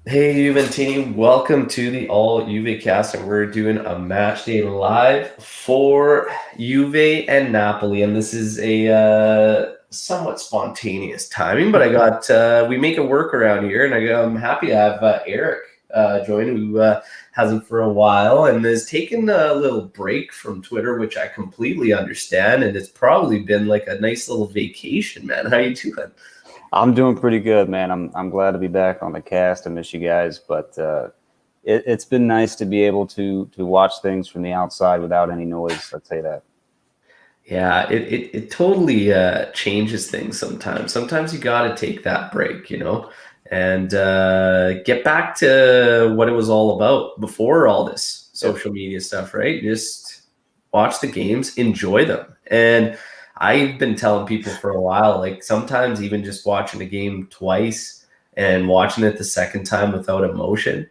Hey Juventini, welcome to the All Juve cast, and we're doing a match day live for Juve and Napoli, and this is a somewhat spontaneous timing, but I got we make it work around here, and I'm happy to have Eric join, who hasn't for a while and has taken a little break from Twitter, which I completely understand, and it's probably been like a nice little vacation, man. How you doing? I'm doing pretty good, man. I'm glad to be back on the cast. I miss you guys, but it's been nice to be able to watch things from the outside without any noise. Let's say that. Yeah, it totally changes things sometimes. Sometimes you got to take that break, and get back to what it was all about before all this Yep. social media stuff, right? Just watch the games, enjoy them. And I've been telling people for a while, like sometimes even just watching a game twice and watching it the second time without emotion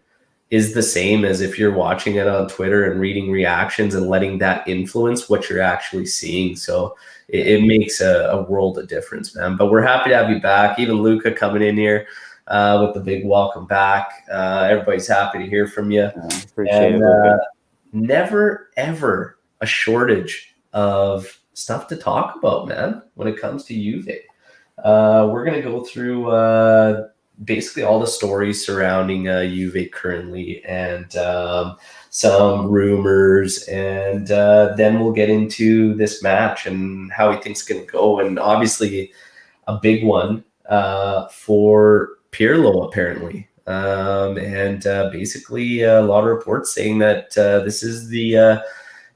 is the same as if you're watching it on Twitter and reading reactions and letting that influence what you're actually seeing. So it makes a world of difference, man. But we're happy to have you back. Even Luca coming in here with the big welcome back. Everybody's happy to hear from you. Appreciate And it, Luca. never, ever a shortage of stuff to talk about, man, when it comes to Juve. We're going to go through basically all the stories surrounding Juve currently and some rumors. And then we'll get into this match and how we think it's going to go. And obviously, a big one for Pirlo, apparently. And basically, a lot of reports saying that this is the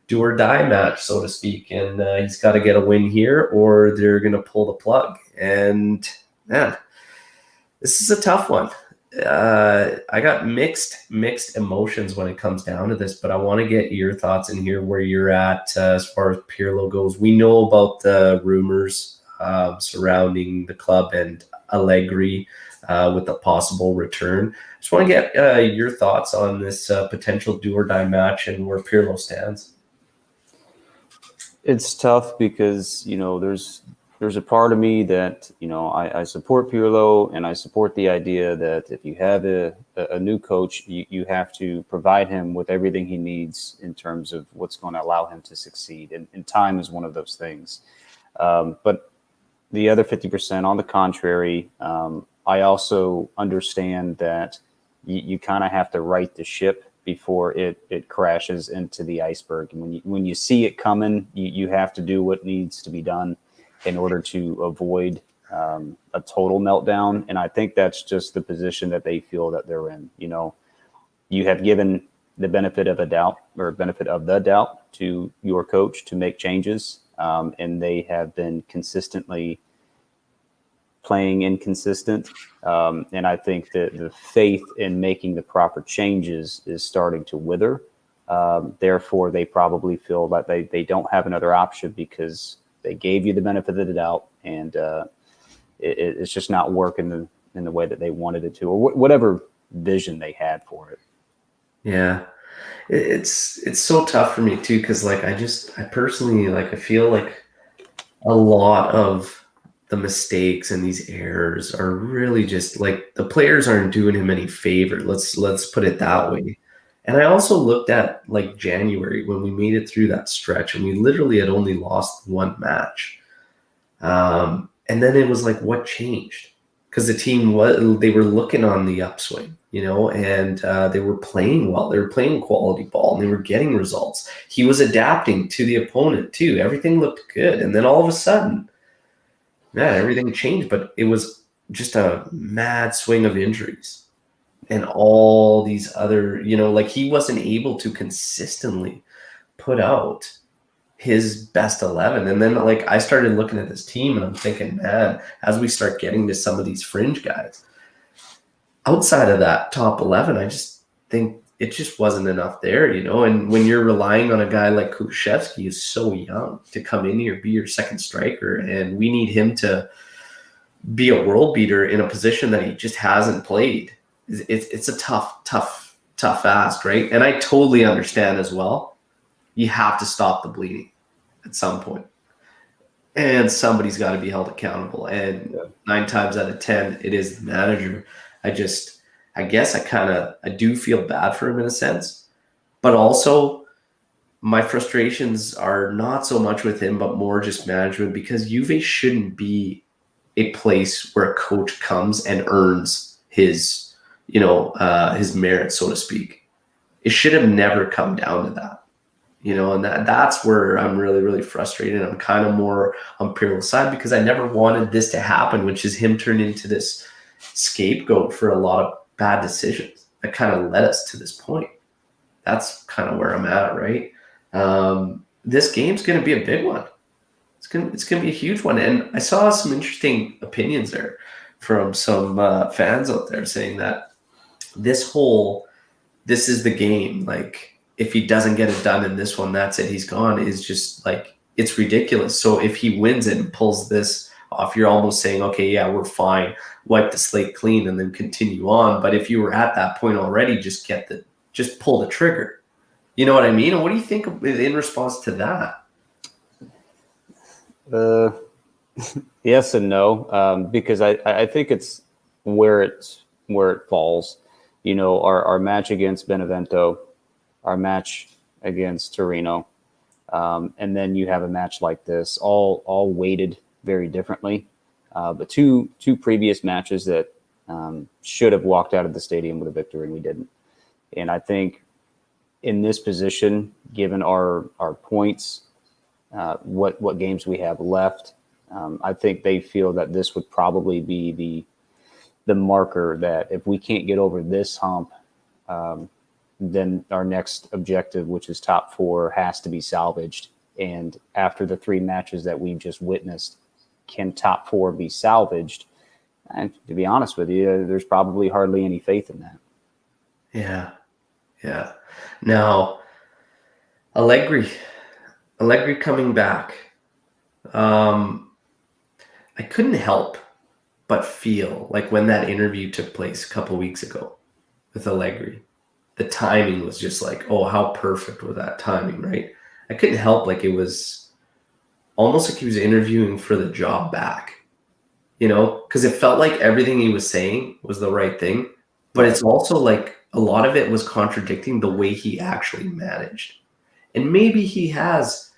do or die match, so to speak. And he's got to get a win here or they're going to pull the plug. And man, this is a tough one. I got mixed emotions when it comes down to this, but I want to get your thoughts in here where you're at as far as Pirlo goes. We know about the rumors surrounding the club and Allegri with a possible return. Just want to get your thoughts on this potential do or die match and where Pirlo stands. It's tough because there's a part of me that I support Pirlo and I support the idea that if you have a new coach, you have to provide him with everything he needs in terms of what's going to allow him to succeed. And time is one of those things. But the other 50%, on the contrary, I also understand that you kind of have to right the ship before it crashes into the iceberg. And when you see it coming, you have to do what needs to be done in order to avoid a total meltdown. And I think that's just the position that they feel that they're in. You have given the benefit of a doubt or benefit of the doubt to your coach to make changes, and they have been consistently playing inconsistent. And I think that the faith in making the proper changes is starting to wither. Therefore, they probably feel that they don't have another option because they gave you the benefit of the doubt, and it's just not working in the way that they wanted it to, or whatever vision they had for it. Yeah. It's so tough for me too, because like I personally like I feel like a lot of the mistakes and these errors are really just like the players aren't doing him any favor. Let's put it that way. And I also looked at like January when we made it through that stretch and we literally had only lost one match. And then it was like, what changed? Because the team was they were looking on the upswing, and they were playing well. They were playing quality ball and they were getting results. He was adapting to the opponent too. Everything looked good, and then all of a sudden, man, everything changed. But it was just a mad swing of injuries and all these other, like he wasn't able to consistently put out his best 11. And then like I started looking at this team and I'm thinking, man, as we start getting to some of these fringe guys outside of that top 11, I just think it just wasn't enough there, and when you're relying on a guy like Kushevsky who's so young to come in here, be your second striker, and we need him to be a world beater in a position that he just hasn't played. It's a tough ask, right? And I totally understand as well. You have to stop the bleeding at some point, and somebody's got to be held accountable. And Yeah. 9 times out of 10, it is the manager. I just I guess I do feel bad for him in a sense, but also my frustrations are not so much with him, but more just management, because Juve shouldn't be a place where a coach comes and earns his merit, so to speak. It should have never come down to that, and that's where I'm really, really frustrated. I'm kind of more on Pirlo's side because I never wanted this to happen, which is him turn into this scapegoat for a lot of bad decisions that kind of led us to this point. That's kind of where I'm at, right? This game's going to be a big one. It's going to be a huge one. And I saw some interesting opinions there from some fans out there saying that this is the game. Like, if he doesn't get it done in this one, that's it. He's gone. Is just like, it's ridiculous. So if he wins it and pulls this off, you're almost saying, okay, yeah, we're fine. Wipe the slate clean and then continue on. But if you were at that point already, just pull the trigger. You know what I mean? And what do you think in response to that? Yes and no, because I think it's where it falls. Our match against Benevento, our match against Torino, and then you have a match like this, all weighted very differently. But two previous matches that should have walked out of the stadium with a victory, and we didn't. And I think in this position, given our points, what games we have left, I think they feel that this would probably be the marker that if we can't get over this hump, then our next objective, which is top 4, has to be salvaged. And after the 3 matches that we've just witnessed, can top 4 be salvaged? And to be honest with you, there's probably hardly any faith in that. Yeah. Now, Allegri coming back. I couldn't help but feel like when that interview took place a couple weeks ago with Allegri, the timing was just like, oh, how perfect was that timing, right? I couldn't help, like, it was almost like he was interviewing for the job back, because it felt like everything he was saying was the right thing, but it's also like a lot of it was contradicting the way he actually managed. And maybe he has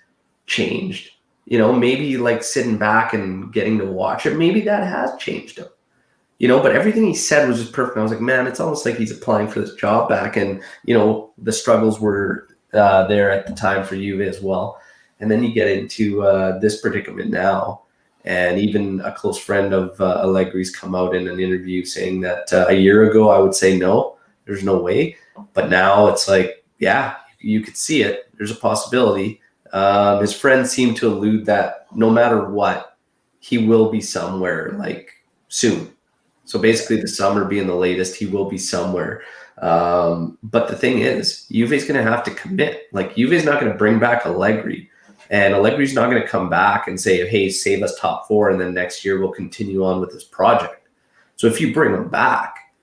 changed, maybe like sitting back and getting to watch it, maybe that has changed him, but everything he said was just perfect. I was like, man, it's almost like he's applying for this job back. And, the struggles were there at the time for Juve as well. And then you get into this predicament now. And even a close friend of Allegri's come out in an interview saying that a year ago, I would say, no, there's no way. But now it's like, yeah, you could see it. There's a possibility. His friends seem to allude that no matter what, he will be somewhere like soon. So basically the summer being the latest, he will be somewhere. But the thing is, Juve's going to have to commit. Like, Juve's not going to bring back Allegri. And Allegri's not going to come back and say, hey, save us top 4, and then next year we'll continue on with this project. So if you bring him back,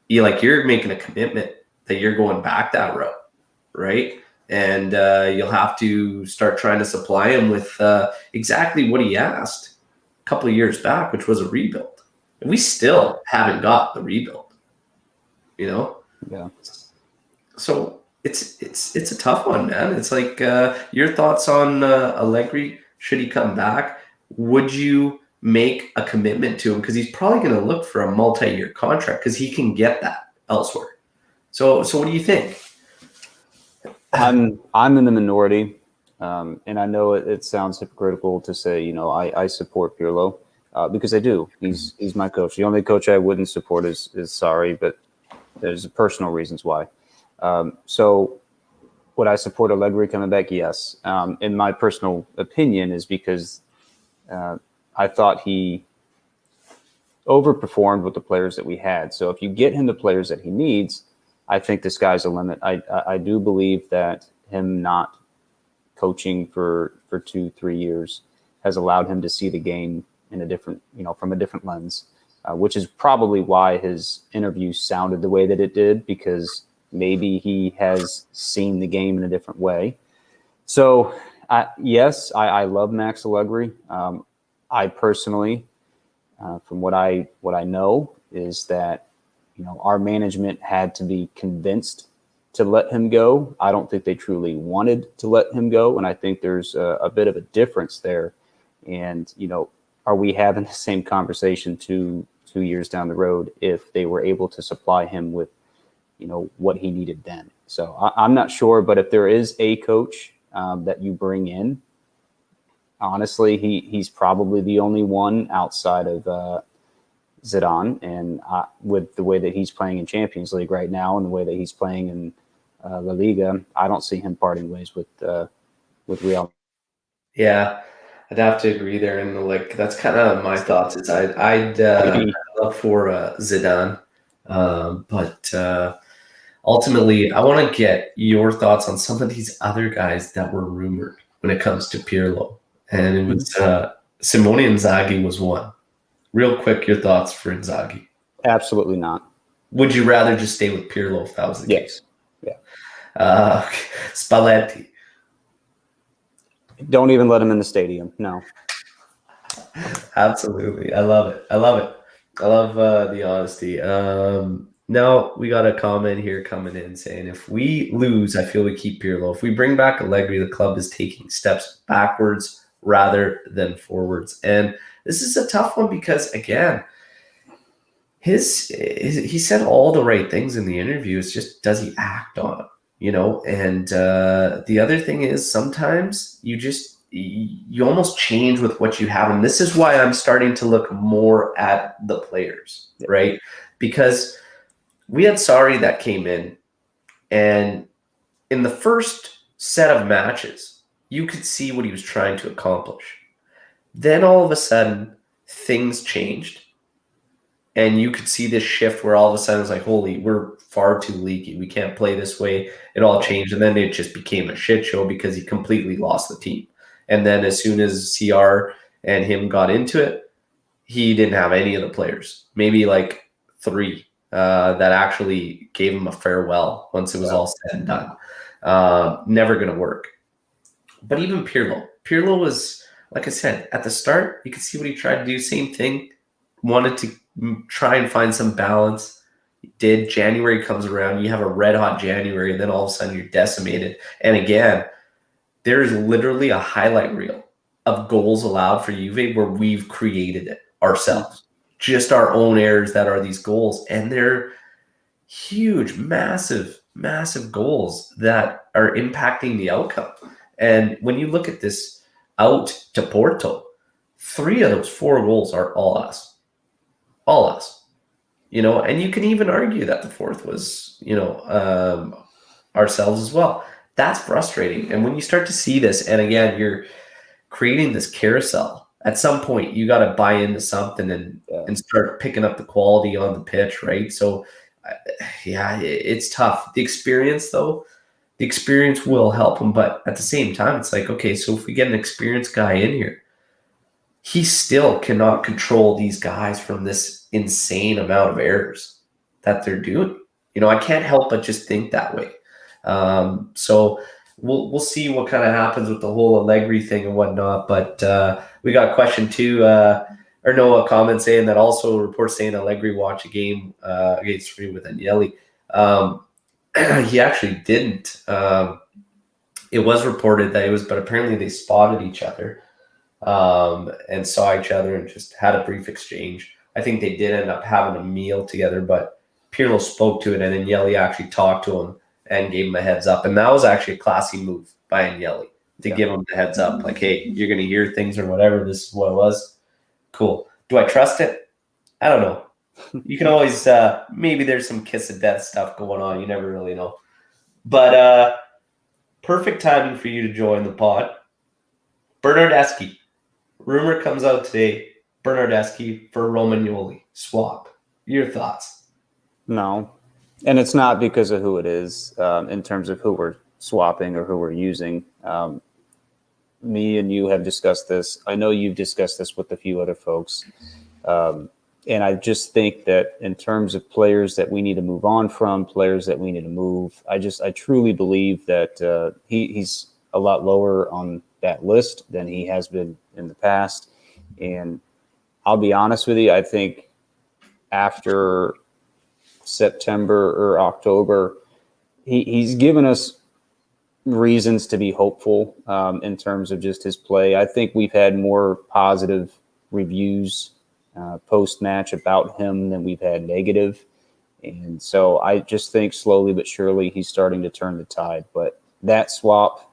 you're making a commitment that you're going back that route, right? And you'll have to start trying to supply him with exactly what he asked a couple of years back, which was a rebuild. And we still haven't got the rebuild, Yeah. So it's a tough one, man. It's like, your thoughts on Allegri? Should he come back? Would you make a commitment to him? Because he's probably going to look for a multi-year contract because he can get that elsewhere. So what do you think? I'm in the minority, and I know it sounds hypocritical to say, I support Pirlo because I do. He's my coach. The only coach I wouldn't support is Sarri, but there's personal reasons why. So would I support Allegri coming back? Yes. In my personal opinion is because I thought he overperformed with the players that we had. So if you get him the players that he needs, I think the sky's the limit. I do believe that him not coaching for 2-3 years has allowed him to see the game in a different, from a different lens, which is probably why his interview sounded the way that it did, because maybe he has seen the game in a different way. So yes, I love Max Allegri. I personally, from what I know, is that our management had to be convinced to let him go. I don't think they truly wanted to let him go. And I think there's a bit of a difference there. And, are we having the same conversation two years down the road if they were able to supply him with, what he needed then? So I'm not sure, but if there is a coach that you bring in, honestly, he's probably the only one outside of Zidane, and with the way that he's playing in Champions League right now and the way that he's playing in La Liga, I don't see him parting ways with Real. Yeah, I'd have to agree there, and like that's kind of my thoughts. Is I'd love for Zidane, but ultimately, I want to get your thoughts on some of these other guys that were rumored when it comes to Pirlo, and it was Simone Inzaghi was one. Real quick, your thoughts for Inzaghi? Absolutely not. Would you rather just stay with Pirlo if that was the case? Yeah. Spalletti. Don't even let him in the stadium. No. Absolutely. I love it. I love the honesty. Now we got a comment here coming in saying, if we lose, I feel we keep Pirlo. If we bring back Allegri, the club is taking steps backwards rather than forwards. And this is a tough one because, again, he said all the right things in the interview. It's just, does he act on it? And the other thing is sometimes you almost change with what you have. And this is why I'm starting to look more at the players, right? Because we had Sarri that came in, and in the first set of matches, you could see what he was trying to accomplish. Then all of a sudden, things changed. And you could see this shift where all of a sudden it's like, holy, we're far too leaky. We can't play this way. It all changed. And then it just became a shit show because he completely lost the team. And then as soon as CR and him got into it, he didn't have any of the players, maybe like 3 that actually gave him a farewell once it was all said and done. Never going to work. But even Pirlo was, like I said, at the start, you could see what he tried to do. Same thing. Wanted to try and find some balance. He did. January comes around. You have a red hot January, and then all of a sudden you're decimated. And again, there's literally a highlight reel of goals allowed for Juve where we've created it ourselves. Just our own errors that are these goals. And they're huge, massive, massive goals that are impacting the outcome. And when you look at this out to Porto, 3 of those 4 goals are all us. All us. And you can even argue that the 4th was, ourselves as well. That's frustrating. And when you start to see this, and again, you're creating this carousel, at some point you got to buy into something and start picking up the quality on the pitch, right? So, it's tough. The experience will help him. But at the same time, it's like, okay, so if we get an experienced guy in here, he still cannot control these guys from this insane amount of errors that they're doing. I can't help but just think that way. So we'll see what kind of happens with the whole Allegri thing and whatnot. But we got a question too, a comment saying that also reports saying Allegri watched a game against Juve with Agnelli. He actually didn't. It was reported that it was, but apparently they spotted each other. And saw each other and just had a brief exchange. I think they did end up having a meal together, but Pirlo spoke to it, and Agnelli actually talked to him and gave him a heads up. And that was actually a classy move by Agnelli to give him the heads up, like, hey, you're going to hear things or whatever. This is what it was. Cool. Do I trust it? I don't know. You can always, maybe there's some kiss of death stuff going on. You never really know. But perfect timing for you to join the pod. Bernardeschi. Rumor comes out today, Bernardeschi for Romagnoli swap. Your thoughts? No. And it's not because of who it is in terms of who we're swapping or who we're using. Me and you have discussed this. I know you've discussed this with a few other folks. And I just think that in terms of players that we need to move on from, players that we need to move, I truly believe that he's a lot lower on that list than he has been in the past. And I'll be honest with you, I think after September or October, he's given us reasons to be hopeful in terms of just his play. I think we've had more positive reviews post match about him than we've had negative. And so I just think slowly but surely he's starting to turn the tide. But that swap,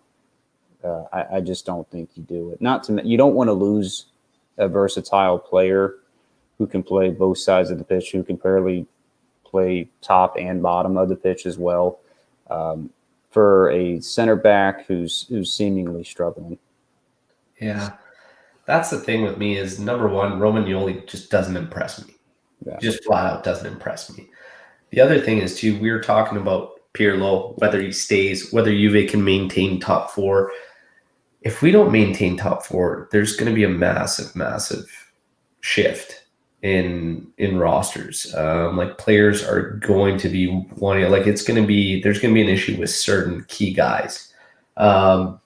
I just don't think you do it. Not to you don't want to lose a versatile player who can play both sides of the pitch, who can fairly play top and bottom of the pitch as well, for a center back who's seemingly struggling. Yeah, that's the thing with me is number one, Romagnoli just doesn't impress me. Yeah. Just flat out doesn't impress me. The other thing is too, we were talking about Pirlo, whether he stays, whether Juve can maintain top four. If we don't maintain top four, there's going to be a massive shift in rosters. Like players are going to be wanting, like there's going to be an issue with certain key guys. I'm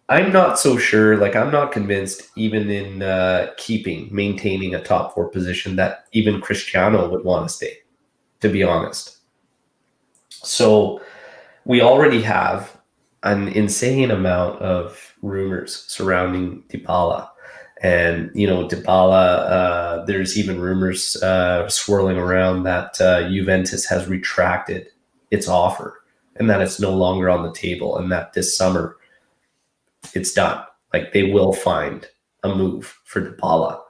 not so sure. Like I'm not convinced, even in maintaining a top four position, that even Cristiano would want to stay, to be honest. So we already have an insane amount of rumors surrounding Dybala. And, Dybala, there's even rumors swirling around that Juventus has retracted its offer and that it's no longer on the table and that this summer it's done. Like they will find a move for Dybala.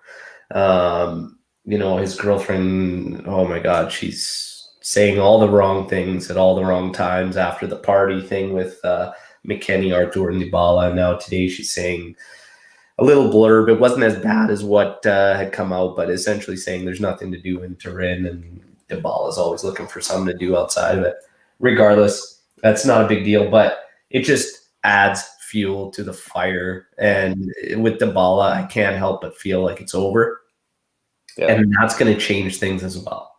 His girlfriend, oh my God, she's saying all the wrong things at all the wrong times after the party thing with McKennie, Arthur, and Dybala. And now today she's saying a little blurb. It wasn't as bad as what had come out, but essentially saying there's nothing to do in Turin and Dybala is always looking for something to do outside of it. Regardless, that's not a big deal, but it just adds fuel to the fire. And with Dybala, I can't help but feel like it's over. Yeah. And that's going to change things as well.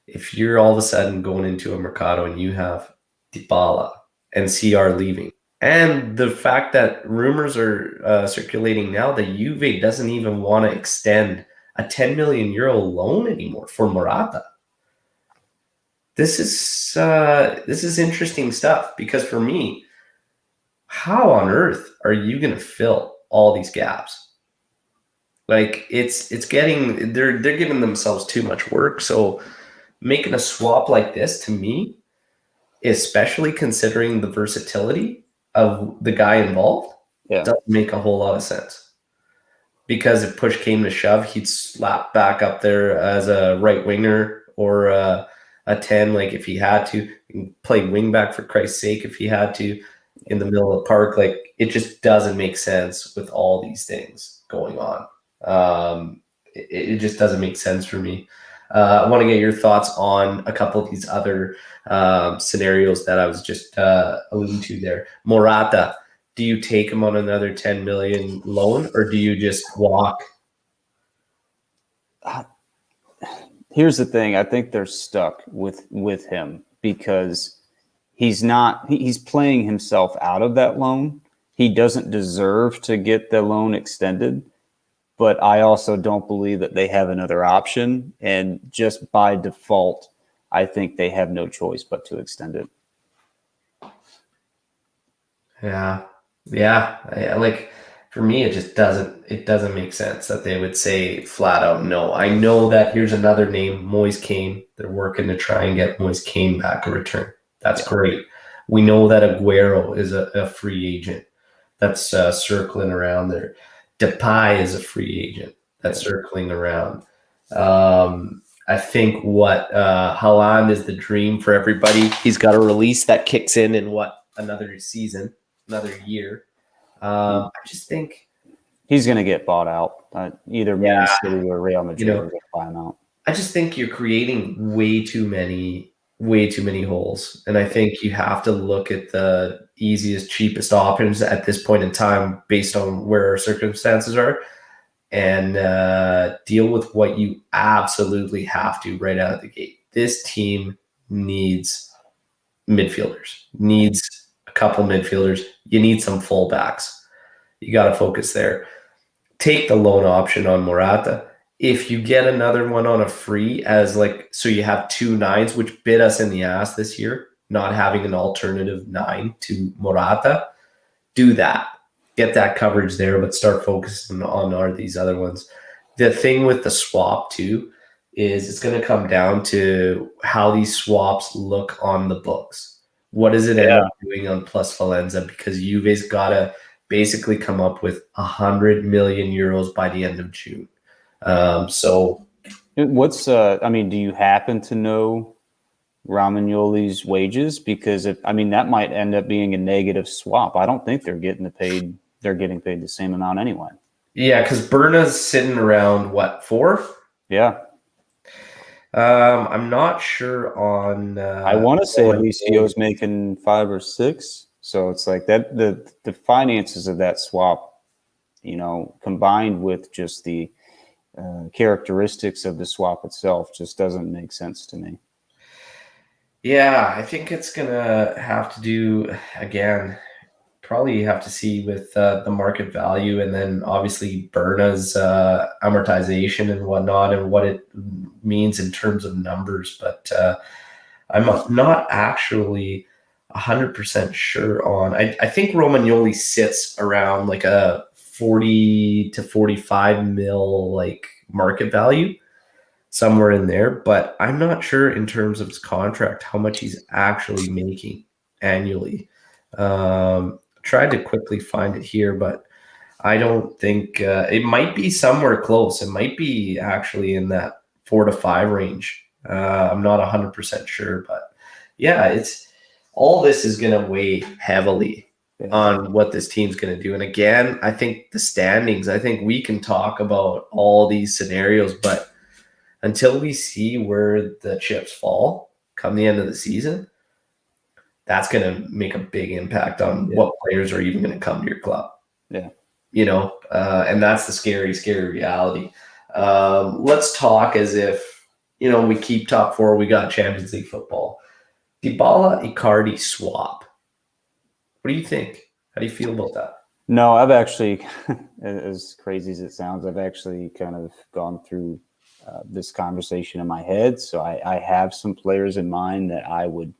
If you're all of a sudden going into a Mercato and you have Dybala and CR leaving, and the fact that rumors are circulating now that Juve doesn't even want to extend a 10 million euro loan anymore for Morata. This is interesting stuff, because for me, how on earth are you going to fill all these gaps? Like it's getting, they're giving themselves too much work. So making a swap like this, to me, especially considering the versatility of the guy involved, doesn't make a whole lot of sense. Because if push came to shove, he'd slap back up there as a right winger or a 10, like if he had to play wing back for Christ's sake, if he had to in the middle of the park. Like it just doesn't make sense with all these things going on. It just doesn't make sense for me. I want to get your thoughts on a couple of these other scenarios that I was just alluding to there. Morata, do you take him on another 10 million loan, or do you just walk? Here's the thing. I think they're stuck with him because he's playing himself out of that loan. He doesn't deserve to get the loan extended, but I also don't believe that they have another option. And just by default, I think they have no choice but to extend it. Yeah. Like for me, it just doesn't make sense that they would say flat out no. I know that here's another name, Moise Kean. They're working to try and get Moise Kean back a return. That's great. We know that Aguero is a free agent that's circling around there. Depay is a free agent that's circling around. I think Haaland is the dream for everybody. He's got a release that kicks in another season, another year. I just think he's going to get bought out. Either Man City or Real Madrid are going to buy him out. I just think you're creating way too many holes. And I think you have to look at the easiest, cheapest options at this point in time based on where our circumstances are, and deal with what you absolutely have to right out of the gate. This team needs midfielders, needs a couple midfielders. You need some fullbacks. You got to focus there. Take the loan option on Morata. if you get another one on a free as like, so you have 2 9s, which bit us in the ass this year, not having an alternative 9 to Morata, do that. Get that coverage there, but start focusing on these other ones. The thing with the swap too is it's going to come down to how these swaps look on the books. What does it end up doing on Plus Valenza? Because Juve's got to basically come up with 100 million euros by the end of June. So what's I mean, do you happen to know Romagnoli's wages? Because that might end up being a negative swap. I don't think they're getting paid the same amount anyway. Yeah, because Berna's sitting around what, 4? Yeah. I'm not sure on. I want to say Alessio's making 5 or 6. So it's like that the finances of that swap, combined with just the characteristics of the swap itself, just doesn't make sense to me. Yeah, I think it's gonna have to do again. Probably have to see with the market value, and then obviously Berna's amortization and whatnot, and what it means in terms of numbers. But I'm not actually 100% sure on. I think Romagnoli sits around like a 40 to 45 mil like market value, somewhere in there. But I'm not sure in terms of his contract how much he's actually making annually. Tried to quickly find it here, but I don't think it might be somewhere close. It might be actually in that 4 to 5 range. I'm not 100% sure, but yeah, it's all this is going to weigh heavily on what this team's going to do. And again, I think the standings, I think we can talk about all these scenarios, but until we see where the chips fall come the end of the season, that's going to make a big impact on what players are even going to come to your club. Yeah. And that's the scary, scary reality. Let's talk as if, we keep top 4, we got Champions League football. Dybala Icardi swap. What do you think? How do you feel about that? No, I've actually, as crazy as it sounds, I've actually kind of gone through this conversation in my head. So I have some players in mind that I would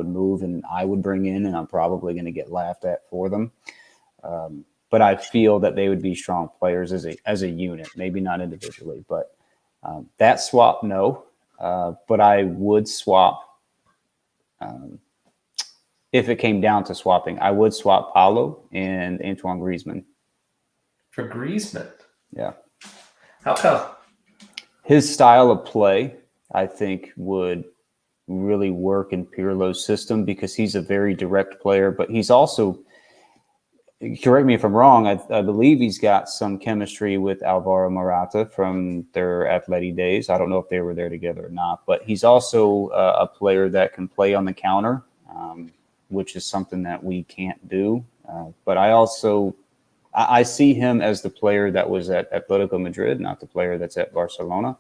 move and I would bring in, and I'm probably going to get laughed at for them. But I feel that they would be strong players as a unit, maybe not individually. But that swap, no. But I would swap. If it came down to swapping, I would swap Paulo and Antoine Griezmann. For Griezmann? Yeah. How come? His style of play, I think, would really work in Pirlo's system because he's a very direct player, but he's also, correct me if I'm wrong, I believe he's got some chemistry with Alvaro Morata from their Atleti days. I don't know if they were there together or not, but he's also a player that can play on the counter, which is something that we can't do. But I see him as the player that was at Atletico Madrid, not the player that's at Barcelona.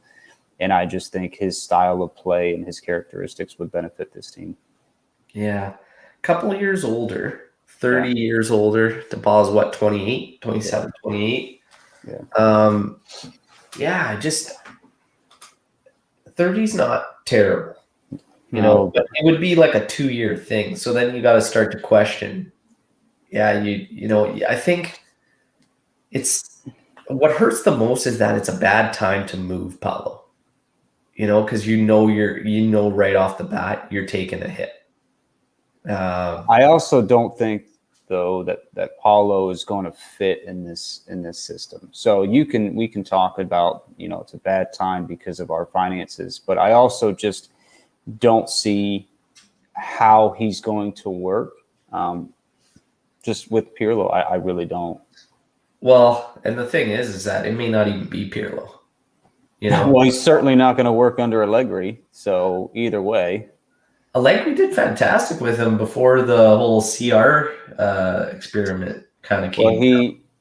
And I just think his style of play and his characteristics would benefit this team. Yeah. A couple of years older, 30 years older. Dybala's what, 28, 27, 28? Yeah. Just 30's not terrible. But it would be like a 2-year thing. So then you got to start to question. Yeah, I think it's what hurts the most is that it's a bad time to move Paulo. Because right off the bat you're taking a hit. I also don't think though that Paulo is going to fit in this system. So we can talk about it's a bad time because of our finances, but I also just don't see how he's going to work. Just with Pirlo, I really don't. Well, and the thing is that it may not even be Pirlo. Well, he's certainly not going to work under Allegri. So either way, Allegri did fantastic with him before the whole CR experiment kind of came. Well,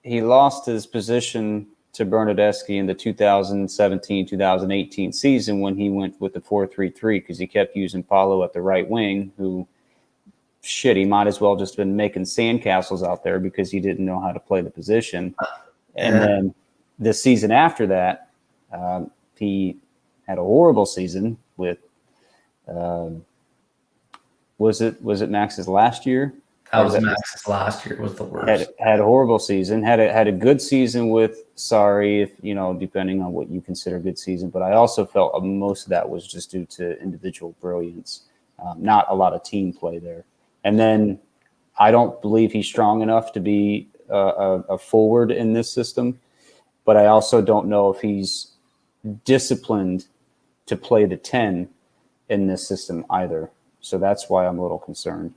he lost his position to Bernardeschi in the 2017-2018 season when he went with the 4-3-3 because he kept using Paulo at the right wing, who he might as well just been making sandcastles out there because he didn't know how to play the position. And then the season after that, He had a horrible season with, was it Max's last year? That was Max's last year. Was the worst. Had a horrible season. Had a good season with Sarri, if depending on what you consider a good season. But I also felt most of that was just due to individual brilliance, not a lot of team play there. And then I don't believe he's strong enough to be a forward in this system. But I also don't know if he's disciplined to play the 10 in this system either. So that's why I'm a little concerned.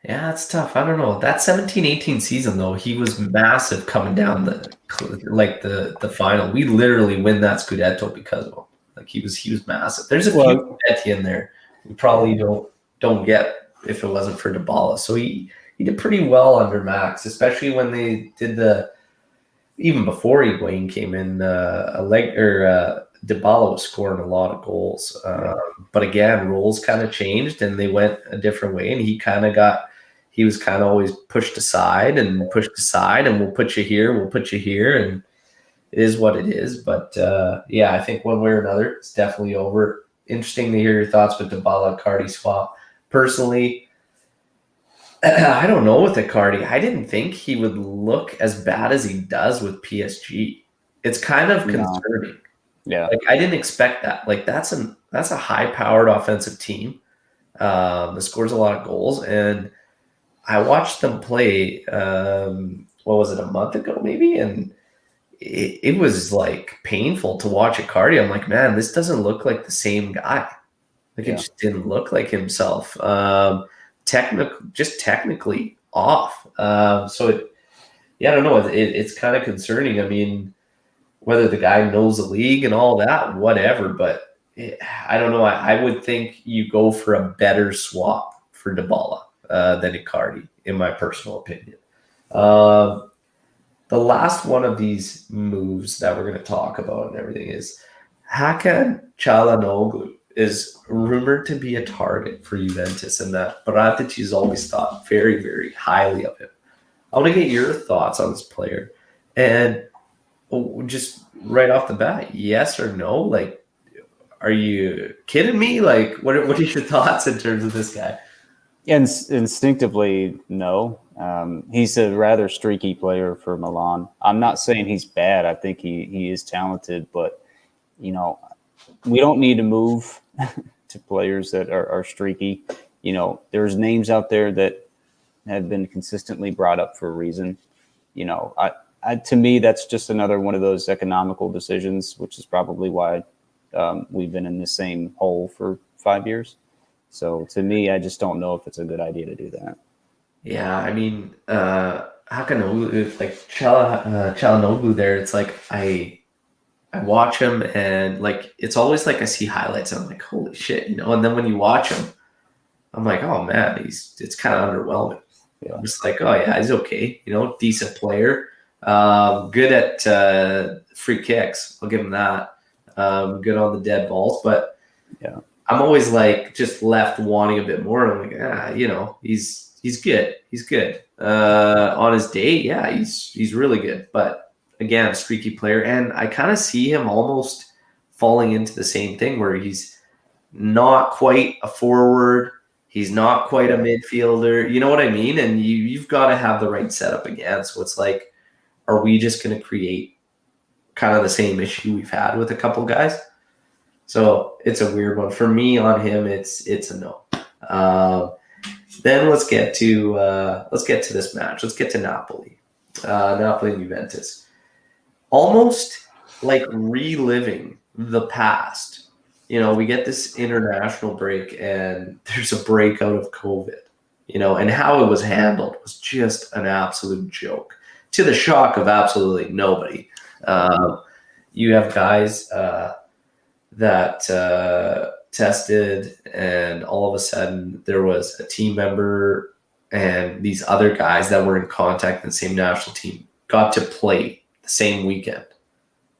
Yeah, it's tough. I don't know. That 17-18 season, though, he was massive coming down the final. We literally win that Scudetto because of him. Like he was massive. There's a few Betti in there we probably don't get if it wasn't for Dybala. So he did pretty well under Max, especially when they did even before Higuain came in. Dybala was scoring a lot of goals, but again, roles kind of changed and they went a different way. And he was kind of always pushed aside, and we'll put you here, and it is what it is. But I think one way or another, it's definitely over. Interesting to hear your thoughts with Dybala Icardi swap. Personally, I don't know with Icardi. I didn't think he would look as bad as he does with PSG. It's kind of concerning. Yeah, like I didn't expect that. Like that's a high-powered offensive team that scores a lot of goals, and I watched them play. What was it, a month ago, maybe? And it was like painful to watch Icardi. I'm like, man, this doesn't look like the same guy. Like it just didn't look like himself. Technically off. I don't know. It's kind of concerning. I mean, whether the guy knows the league and all that, whatever. But I don't know. I would think you go for a better swap for Dybala than Icardi, in my personal opinion. The last one of these moves that we're going to talk about and everything is Hakan Çalhanoğlu is rumored to be a target for Juventus, and that Baratic has always thought very, very highly of him. I want to get your thoughts on this player. And just right off the bat, yes or no? Like, are you kidding me? Like, what are your thoughts in terms of this guy? Instinctively, no. He's a rather streaky player for Milan. I'm not saying he's bad. I think he is talented, but we don't need to move to players that are streaky. There's names out there that have been consistently brought up for a reason. To me, that's just another one of those economical decisions, which is probably why we've been in the same hole for 5 years. So to me, I just don't know if it's a good idea to do that. Yeah, I mean, Hakan, like Çalhanoğlu there, it's like I watch him and like it's always like I see highlights and I'm like, holy shit, and then when you watch him, I'm like, oh man, it's kind of underwhelming. Yeah. I'm just like, oh yeah, he's okay, decent player, good at free kicks. I'll give him that. Good on the dead balls, but yeah. I'm always like just left wanting a bit more. I'm like, he's good. He's good. On his day, yeah, he's really good. But again, streaky player. And I kind of see him almost falling into the same thing where he's not quite a forward. He's not quite a midfielder. You know what I mean? And you've got to have the right setup again. So it's like, are we just going to create kind of the same issue we've had with a couple guys? So it's a weird one for me. On him, it's a no. Then let's get to this match. Let's get to Napoli, Napoli and Juventus. Almost like reliving the past. We get this international break, and there's a breakout of COVID. And how it was handled was just an absolute joke, to the shock of absolutely nobody. You have guys that tested, and all of a sudden there was a team member and these other guys that were in contact in the same national team got to play the same weekend,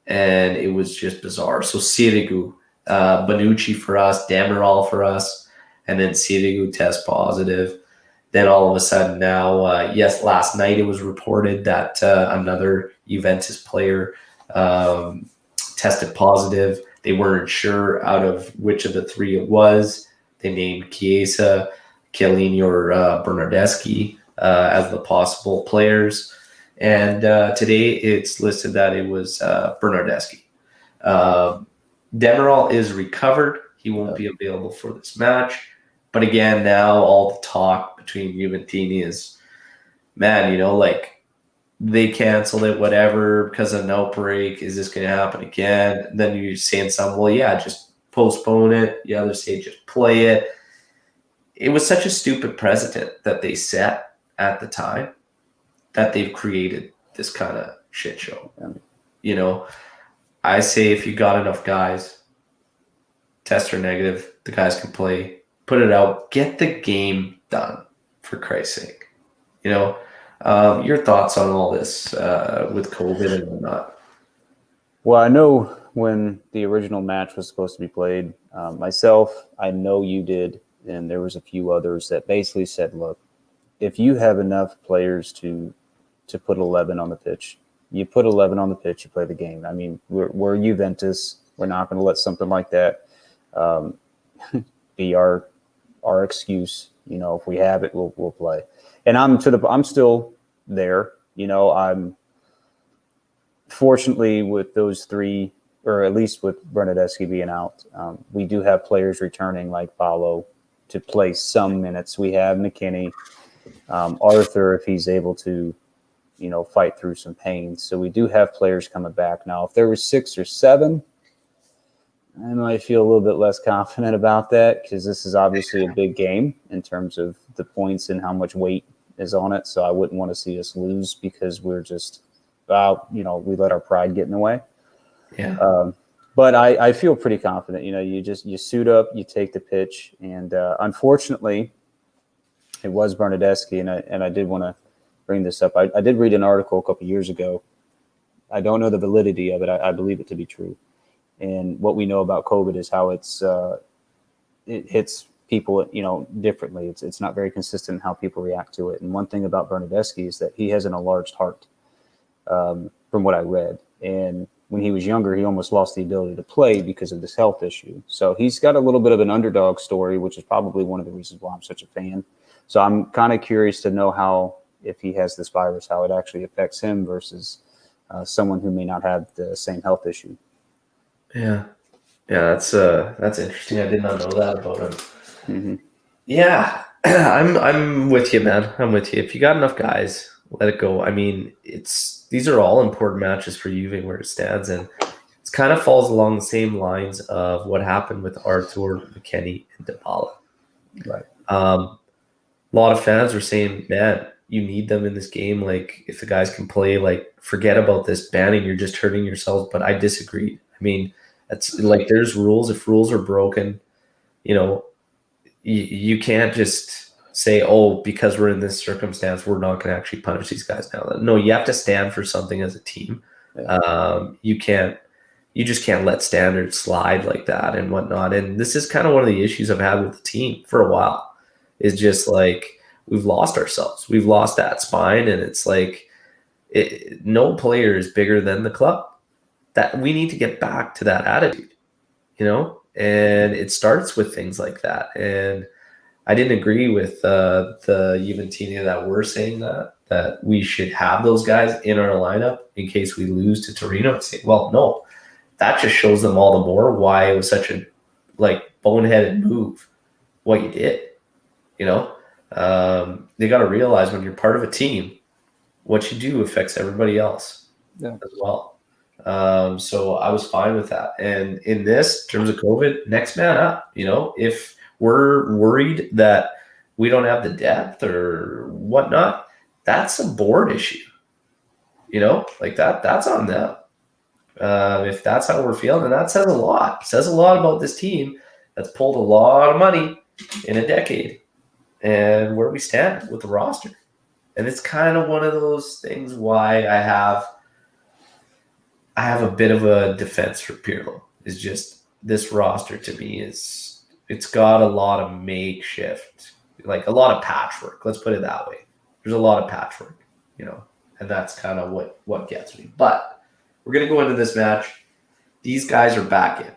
and it was just bizarre. So Sirigu, Bonucci for us, Demiral for us, and then Sirigu test positive. Then all of a sudden now, last night it was reported that another Juventus player tested positive. They weren't sure out of which of the three it was. They named Chiesa, Chiellini, or Bernardeschi as the possible players. And today it's listed that it was Bernardeschi. Demirol is recovered. He won't be available for this match. But again, now all the talk between Juventini is, man, like they canceled it, whatever, because of an outbreak. Is this going to happen again? And then you're saying something, well, yeah, just postpone it. The others say just play it. It was such a stupid precedent that they set at the time that they've created this kind of shit show. I say if you got enough guys, test are negative, the guys can play, put it out, get the game done, for Christ's sake. Your thoughts on all this with COVID and whatnot? Well, I know when the original match was supposed to be played, myself, I know you did, and there was a few others that basically said, look, if you have enough players to put 11 on the pitch, you put 11 on the pitch, you play the game. I mean, we're Juventus. We're not going to let something like that be our excuse. If we have it, we'll play. And I'm still there. I'm fortunately with those three, or at least with Bernardeschi being out, we do have players returning like Paulo to play some minutes. We have McKinney, Arthur, if he's able to, fight through some pain. So we do have players coming back. Now, if there were 6 or 7, I might feel a little bit less confident about that because this is obviously a big game in terms of the points and how much weight is on it. So I wouldn't want to see us lose because we're just, we let our pride get in the way. Yeah. But I feel pretty confident. You suit up, you take the pitch, and unfortunately, it was Bernardeschi, and I did want to bring this up. I did read an article a couple years ago. I don't know the validity of it. I believe it to be true. And what we know about COVID is how it hits people, differently. It's not very consistent in how people react to it. And one thing about Bernardeschi is that he has an enlarged heart, from what I read. And when he was younger, he almost lost the ability to play because of this health issue. So he's got a little bit of an underdog story, which is probably one of the reasons why I'm such a fan. So I'm kind of curious to know how, if he has this virus, how it actually affects him versus someone who may not have the same health issue. Yeah, that's interesting. I did not know that about him. Mm-hmm. Yeah, I'm with you, man. I'm with you. If you got enough guys, let it go. I mean, these are all important matches for Juve where it stands, and it kind of falls along the same lines of what happened with Arthur, McKennie, and Dybala. Right. A lot of fans were saying, man, you need them in this game. Like, if the guys can play, like, forget about this banning. You're just hurting yourselves. But I disagree. I mean, it's like there's rules. If rules are broken, you can't just say, oh, because we're in this circumstance, we're not going to actually punish these guys now. No, you have to stand for something as a team. Yeah. You just can't let standards slide like that and whatnot. And this is kind of one of the issues I've had with the team for a while, is just like, we've lost ourselves. We've lost that spine. And it's like, no player is bigger than the club. That we need to get back to that attitude, and it starts with things like that. And I didn't agree with the Juventini that were saying that we should have those guys in our lineup in case we lose to Torino. And say, well, no, that just shows them all the more why it was such a boneheaded move. What you did, they got to realize when you're part of a team, what you do affects everybody else as well. So I was fine with that. And in this, in terms of COVID, next man up. If we're worried that we don't have the depth or whatnot, that's a board issue. That's on them. If that's how we're feeling, then that says a lot. It says a lot about this team that's pulled a lot of money in a decade and where we stand with the roster. And it's kind of one of those things why I have a bit of a defense for Pirlo. Is just this roster to me it's got a lot of makeshift, like a lot of patchwork. Let's put it that way. There's a lot of patchwork, and that's kind of what gets me. But we're gonna go into this match. These guys are back in.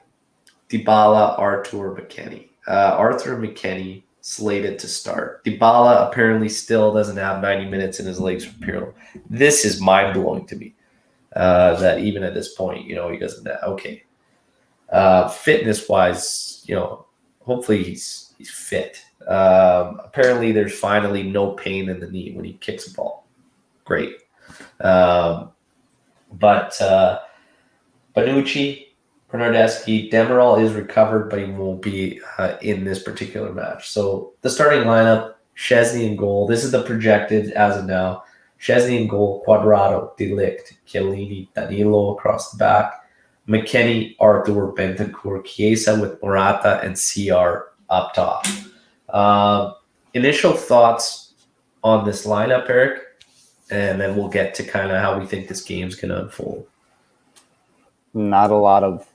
Dybala, Arthur, McKennie. Arthur McKennie slated to start. Dybala apparently still doesn't have 90 minutes in his legs for Pirlo. This is mind-blowing to me, that even at this point, he doesn't have. Okay. Fitness-wise, hopefully he's fit. Apparently there's finally no pain in the knee when he kicks a ball. Great. But Bonucci, Bernardeschi, Demirel is recovered, but he won't be in this particular match. So the starting lineup, Szczesny in goal. This is the projected as of now. Szczesny in goal, Quadrado, De Ligt, Chiellini, Danilo across the back, McKennie, Arthur, Bentancur, Chiesa with Morata, and CR up top. Initial thoughts on this lineup, Eric, and then we'll get to kind of how we think this game's going to unfold. Not a lot of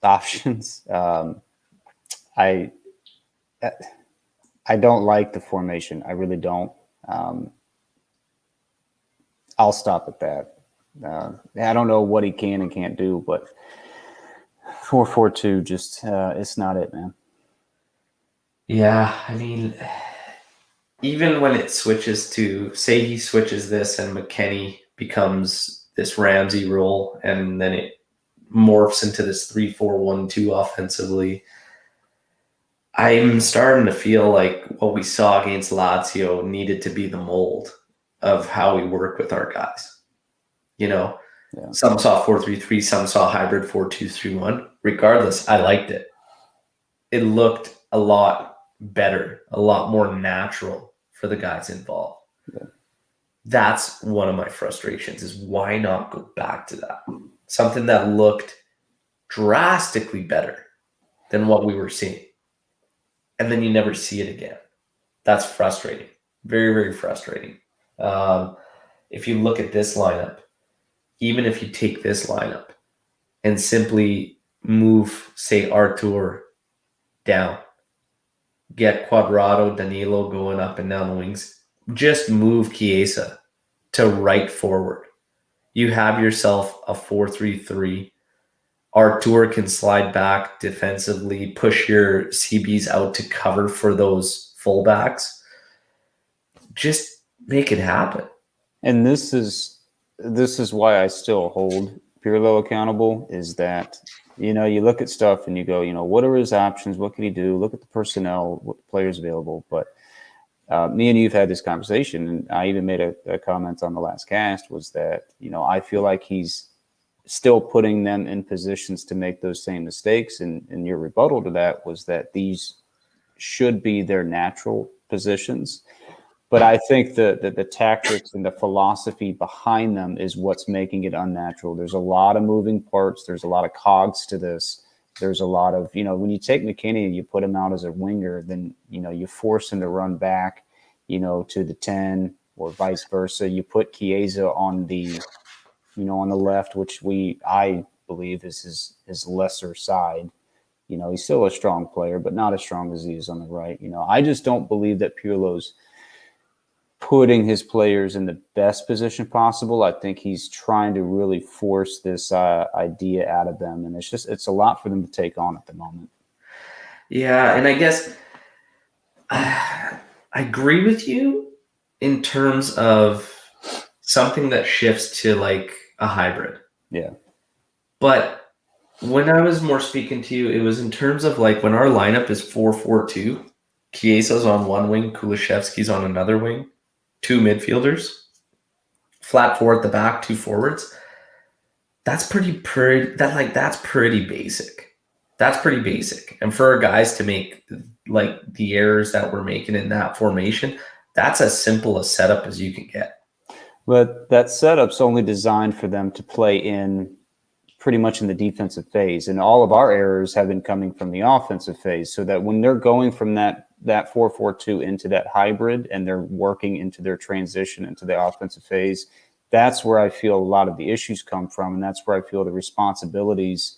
options. I don't like the formation. I really don't. I'll stop at that. I don't know what he can and can't do, but 4-4-2 just it's not it, man. Yeah, I mean, even when it switches to, say he switches this and McKennie becomes this Ramsey role, and then it morphs into this 3-4-1-2 offensively, I'm starting to feel like what we saw against Lazio needed to be the mold of how we work with our guys. Yeah. Some saw 4-3-3, some saw hybrid 4-2-3-1. Regardless, I liked it. It looked a lot better, a lot more natural for the guys involved. Yeah. That's one of my frustrations, is why not go back to that? Something that looked drastically better than what we were seeing. And then you never see it again. That's frustrating. Very, very frustrating. If you look at this lineup, even if you take this lineup and simply move, say, Arthur down, get Quadrado, Danilo going up and down the wings, just move Chiesa to right forward. You have yourself a 4-3-3. Arthur can slide back defensively, push your CBs out to cover for those fullbacks. Just make it happen. And this is why I still hold Pirlo accountable, is that, you look at stuff and you go, what are his options? What can he do? Look at the personnel, what players available. But me and you've had this conversation, and I even made a comment on the last cast, was that, I feel like he's still putting them in positions to make those same mistakes. And your rebuttal to that was that these should be their natural positions. But I think the tactics and the philosophy behind them is what's making it unnatural. There's a lot of moving parts. There's a lot of cogs to this. There's a lot of, when you take McKennie and you put him out as a winger, then, you force him to run back, to the 10 or vice versa. You put Chiesa on the, on the left, which I believe is his lesser side. He's still a strong player, but not as strong as he is on the right. I just don't believe that Pirlo's putting his players in the best position possible. I think he's trying to really force this idea out of them. And it's a lot for them to take on at the moment. Yeah. And I guess I agree with you in terms of something that shifts to like a hybrid. Yeah. But when I was more speaking to you, it was in terms of like when our lineup is 4-4-2, Chiesa's on one wing, Kulishevsky's on another wing, 2 midfielders, flat 4 at the back, 2 forwards. That's pretty basic. That's pretty basic. And for our guys to make like the errors that we're making in that formation, that's as simple a setup as you can get. But that setup's only designed for them to play in pretty much in the defensive phase. And all of our errors have been coming from the offensive phase, so that when they're going from that 4-4-2 into that hybrid and they're working into their transition into the offensive phase, that's where I feel a lot of the issues come from. And that's where I feel the responsibilities,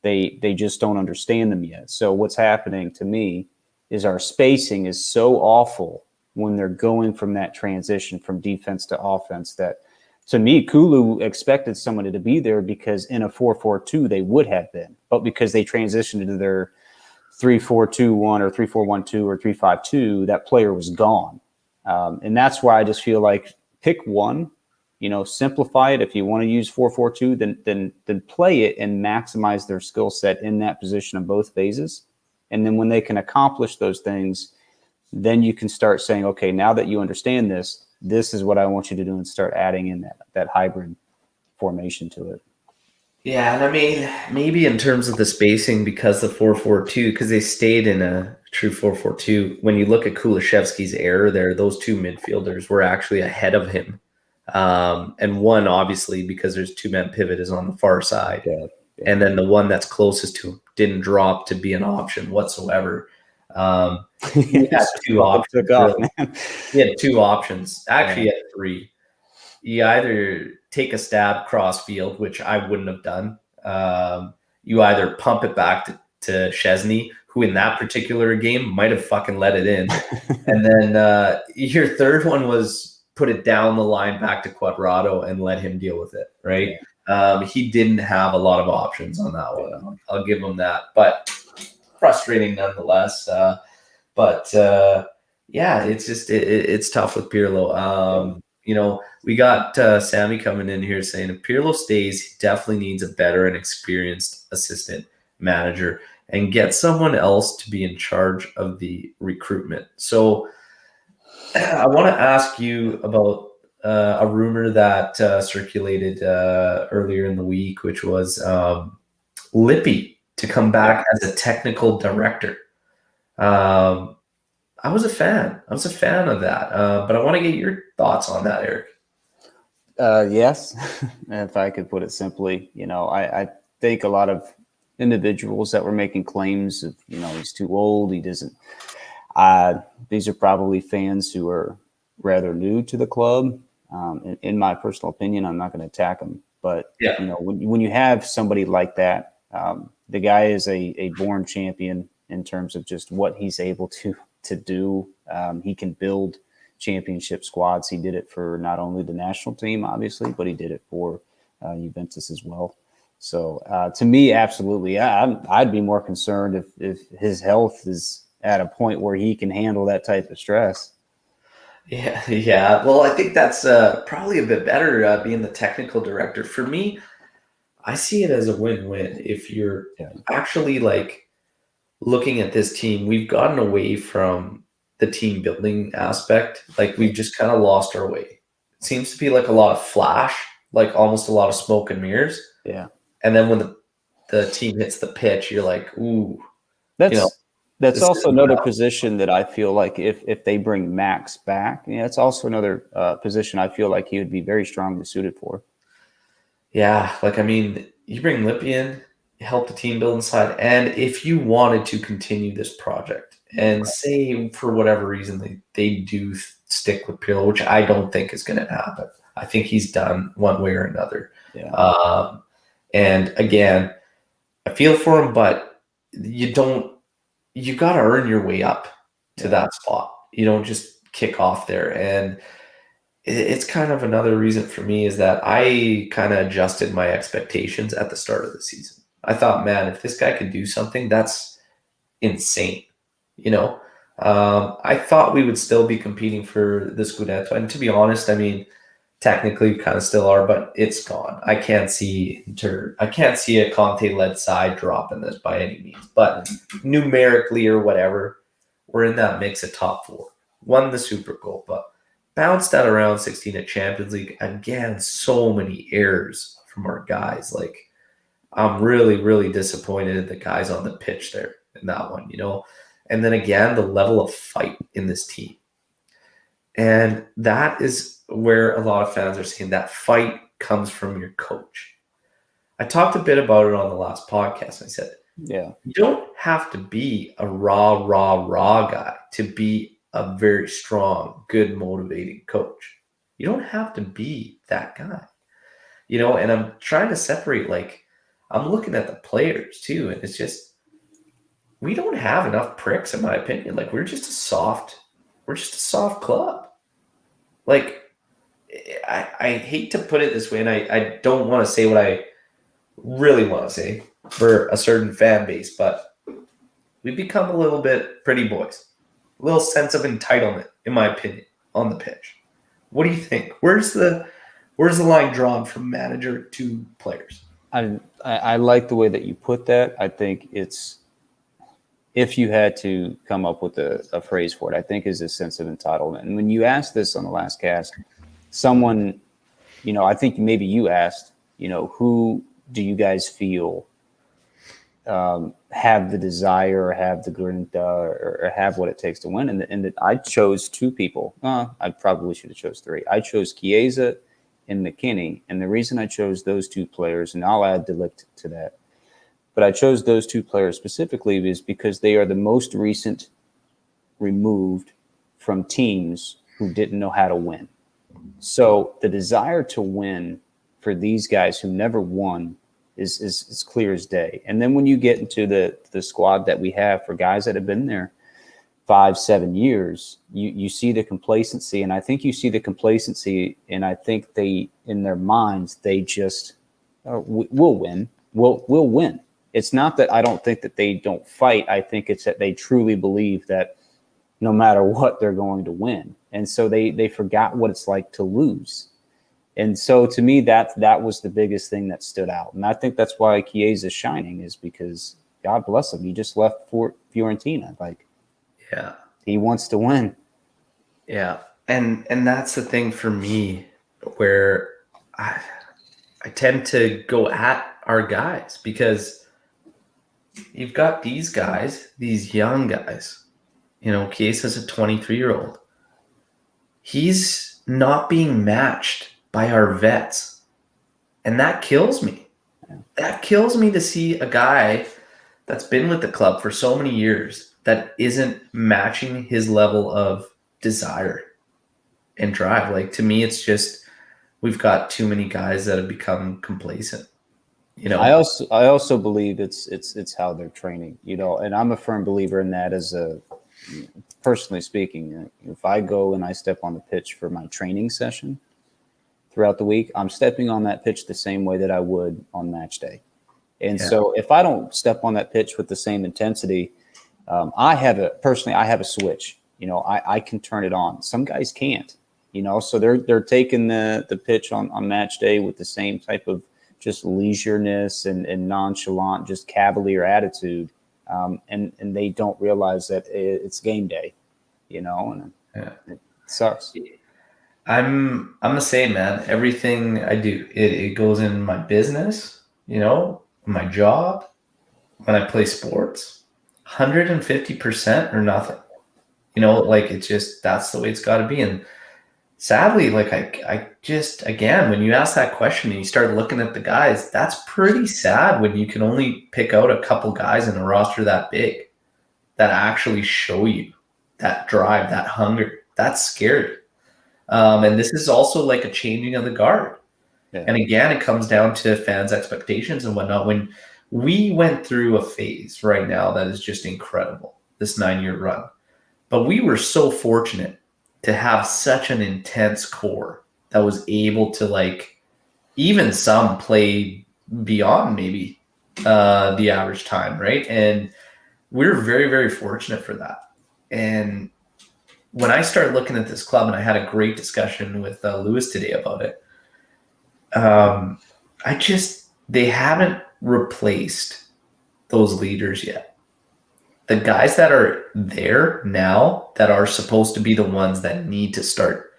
they just don't understand them yet. So what's happening to me is our spacing is so awful when they're going from that transition from defense to offense, that to me, Kulu expected somebody to be there because in a 4-4-2 they would have been, but because they transitioned into their 3-4-2-1 or 3-4-1-2 or 3-5-2, that player was gone. And that's why I just feel like pick one, simplify it. If you want to use 4-4-2, then play it and maximize their skill set in that position in both phases. And then when they can accomplish those things, then you can start saying, okay, now that you understand this, this is what I want you to do, and start adding in that hybrid formation to it. Yeah, and I mean, maybe in terms of the spacing, because the 4-4-2, because they stayed in a true 4-4-2, when you look at Kulishevsky's error there, those two midfielders were actually ahead of him. And one, obviously, because there's two-man pivot, is on the far side. Yeah. And then the one that's closest to him didn't drop to be an option whatsoever. He had two options. Really. He had two options. Actually, he had three. You either take a stab cross field, which I wouldn't have done. You either pump it back to Chesney, who in that particular game might have fucking let it in. And then your third one was put it down the line back to Cuadrado and let him deal with it, right? Yeah. He didn't have a lot of options on that one. Yeah. I'll give him that. But frustrating nonetheless. Yeah, it's just it's tough with Pirlo. We got Sammy coming in here saying if Pirlo stays, he definitely needs a better and experienced assistant manager and get someone else to be in charge of the recruitment. So I want to ask you about a rumor that circulated earlier in the week, which was Lippi to come back as a technical director. I was a fan. I was a fan of that. But I want to get your thoughts on that, Eric. Yes, if I could put it simply, I think a lot of individuals that were making claims of, he's too old, he doesn't. These are probably fans who are rather new to the club. In my personal opinion, I'm not going to attack them, but when you have somebody like that, the guy is a born champion in terms of just what he's able to do. He can build championship squads. He did it for not only the national team, obviously, but he did it for Juventus as well. So to me, absolutely, I'd be more concerned if his health is at a point where he can handle that type of stress. Yeah. Well, I think that's probably a bit better being the technical director. For me, I see it as a win-win. If you're actually looking at this team, we've gotten away from the team building aspect. We've just kind of lost our way. It seems to be a lot of flash, almost a lot of smoke and mirrors. Yeah. And then when the team hits the pitch, you're like, ooh. That's also another position that I feel like if they bring Max back, it's also another position I feel like he would be very strongly suited for. Yeah. You bring Lippi in, help the team build inside. And if you wanted to continue this project and say for whatever reason they do stick with Pirlo, which I don't think is going to happen. I think he's done one way or another. Yeah. And again, I feel for him, but you got to earn your way up to that spot. You don't just kick off there. And it's kind of another reason for me is that I kind of adjusted my expectations at the start of the season. I thought, man, if this guy can do something, that's insane. I thought we would still be competing for the Scudetto. And to be honest, technically we kind of still are, but it's gone. I can't see a Conte-led side dropping this by any means. But numerically or whatever, we're in that mix of top four. Won the Super Bowl, but bounced at around 16 at Champions League. Again, so many errors from our guys. I'm really, really disappointed in the guys on the pitch there in that one, And then again, the level of fight in this team. And that is where a lot of fans are saying that fight comes from your coach. I talked a bit about it on the last podcast. I said, you don't have to be a raw guy to be a very strong, good, motivating coach. You don't have to be that guy, and I'm trying to separate, I'm looking at the players too. And it's just, we don't have enough pricks, in my opinion. We're just a soft club. I hate to put it this way, and I don't want to say what I really want to say for a certain fan base, but we've become a little bit pretty boys. A little sense of entitlement, in my opinion, on the pitch. What do you think? Where's the line drawn from manager to players? I like the way that you put that. I think it's, if you had to come up with a phrase for it, I think is a sense of entitlement. And when you asked this on the last cast, someone, I think maybe you asked, who do you guys feel have the desire or have the grinta or have what it takes to win? And I chose two people. I probably should have chose three. I chose Chiesa and McKinney. And the reason I chose those two players, and I'll add Delict to that, but I chose those two players specifically is because they are the most recent removed from teams who didn't know how to win. So the desire to win for these guys who never won is clear as day. And then when you get into the squad that we have for guys that have been there 5-7 years, you see the complacency. And I think you see the complacency, and I think they, in their minds, they just, we'll win. We'll win. It's not that I don't think that they don't fight. I think it's that they truly believe that no matter what, they're going to win. And so they forgot what it's like to lose. And so to me, that was the biggest thing that stood out. And I think that's why Chiesa is shining, is because God bless him. He just left for Fiorentina. Yeah, he wants to win. Yeah. And that's the thing for me, where I tend to go at our guys, because you've got these guys, these young guys. Chiesa's a 23-year-old. He's not being matched by our vets. And that kills me. That kills me to see a guy that's been with the club for so many years that isn't matching his level of desire and drive. To me, it's just, we've got too many guys that have become complacent. I also believe it's how they're training, and I'm a firm believer in that. Personally speaking, if I go and I step on the pitch for my training session throughout the week, I'm stepping on that pitch the same way that I would on match day. And so if I don't step on that pitch with the same intensity, I have a switch. I can turn it on. Some guys can't, so they're taking the pitch on match day with the same type of just leisureness and nonchalant, just cavalier attitude. And they don't realize that it's game day, and it sucks. I'm the same, man. Everything I do, it goes in my business, my job, when I play sports, 150% or nothing. It's just, that's the way it's got to be. And sadly, I just, again, when you ask that question and you start looking at the guys, that's pretty sad when you can only pick out a couple guys in a roster that big that actually show you that drive, that hunger. That's scary. And this is also like a changing of the guard. Yeah. And again, it comes down to fans' expectations and whatnot. When we went through a phase right now that is just incredible, this 9-year run, but we were so fortunate to have such an intense core that was able to, even some play beyond maybe the average time, right? And we're very, very fortunate for that. And when I started looking at this club, and I had a great discussion with Lewis today about it, they haven't replaced those leaders yet. The guys that are there now that are supposed to be the ones that need to start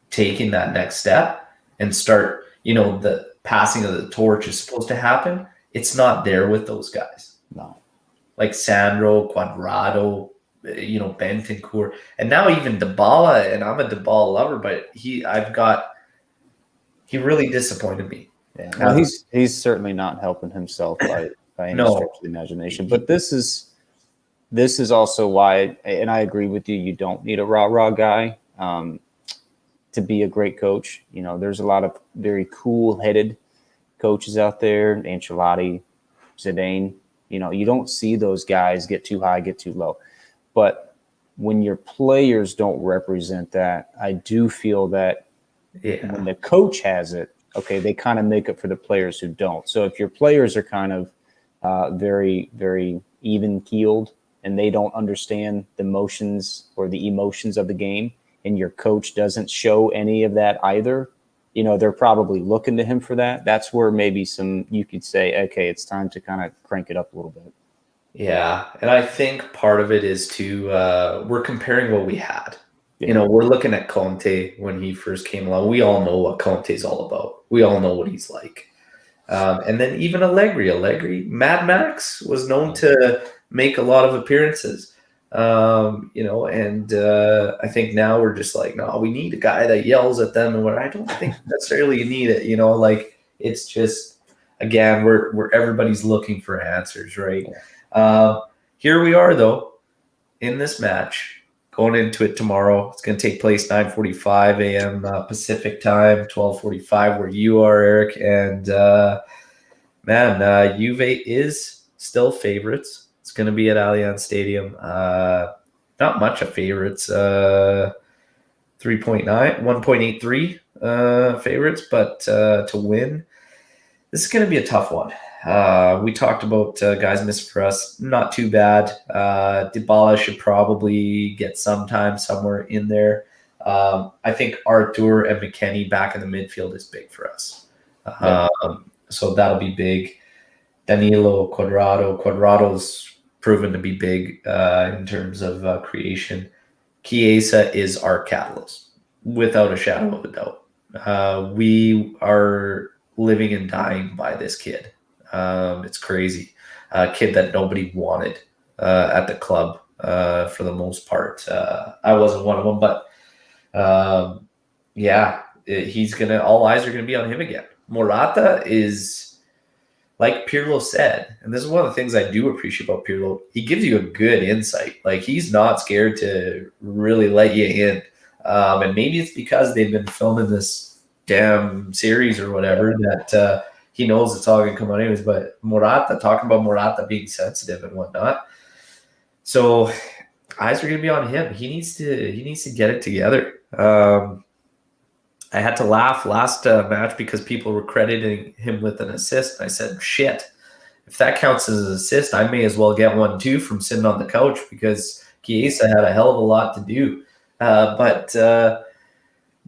taking that next step and start, the passing of the torch is supposed to happen. It's not there with those guys. No. Like Sandro, Quadrado, Bentancur, and now even Dybala, and I'm a Dybala lover, but he really disappointed me. Yeah. Well, he's certainly not helping himself by any stretch of the imagination. But this is also why, and I agree with you, you don't need a rah-rah guy to be a great coach. There's a lot of very cool-headed coaches out there, Ancelotti, Zidane. You don't see those guys get too high, get too low. But when your players don't represent that, I do feel that Yeah. When the coach has it, okay, they kind of make up for the players who don't. So if your players are kind of very, very even keeled and they don't understand the motions or the emotions of the game, and your coach doesn't show any of that either, they're probably looking to him for that. That's where maybe you could say, okay, it's time to kind of crank it up a little bit. Yeah. And I think part of it is to, we're comparing what we had. Yeah. We're looking at Conte when he first came along. We all know what Conte's all about. We all know what he's like. And then even Allegri, Mad Max was known to make a lot of appearances. And I think now we're just like, no, we need a guy that yells at them. And I don't think necessarily you need it, like it's just, again, we're everybody's looking for answers, right? Here we are though, in this match, going into it tomorrow. It's going to take place 9:45 a.m. Pacific time, 12:45 where you are, Eric. And Juve is still favorites. It's going to be at Allianz Stadium. Not much of favorites. 3.9, 1.83 favorites, but to win, this is going to be a tough one. We talked about guys missing for us. Not too bad. Dybala should probably get some time somewhere in there. I think Arthur and McKennie back in the midfield is big for us. So that'll be big. Danilo, Quadrado's proven to be big in terms of creation. Chiesa is our catalyst, without a shadow of a doubt. We are living and dying by this kid. It's crazy. A kid that nobody wanted at the club for the most part. I wasn't one of them, but all eyes are gonna be on him again. Morata is, like Pirlo said, and this is one of the things I do appreciate about Pirlo. He gives you a good insight. Like, he's not scared to really let you in. And maybe it's because they've been filming this damn series or whatever that he knows it's all going to come out anyways. But talking about Morata being sensitive and whatnot. So eyes are going to be on him. He needs to get it together. I had to laugh last match because people were crediting him with an assist. I said, shit, if that counts as an assist, I may as well get one too from sitting on the couch, because Chiesa had a hell of a lot to do. But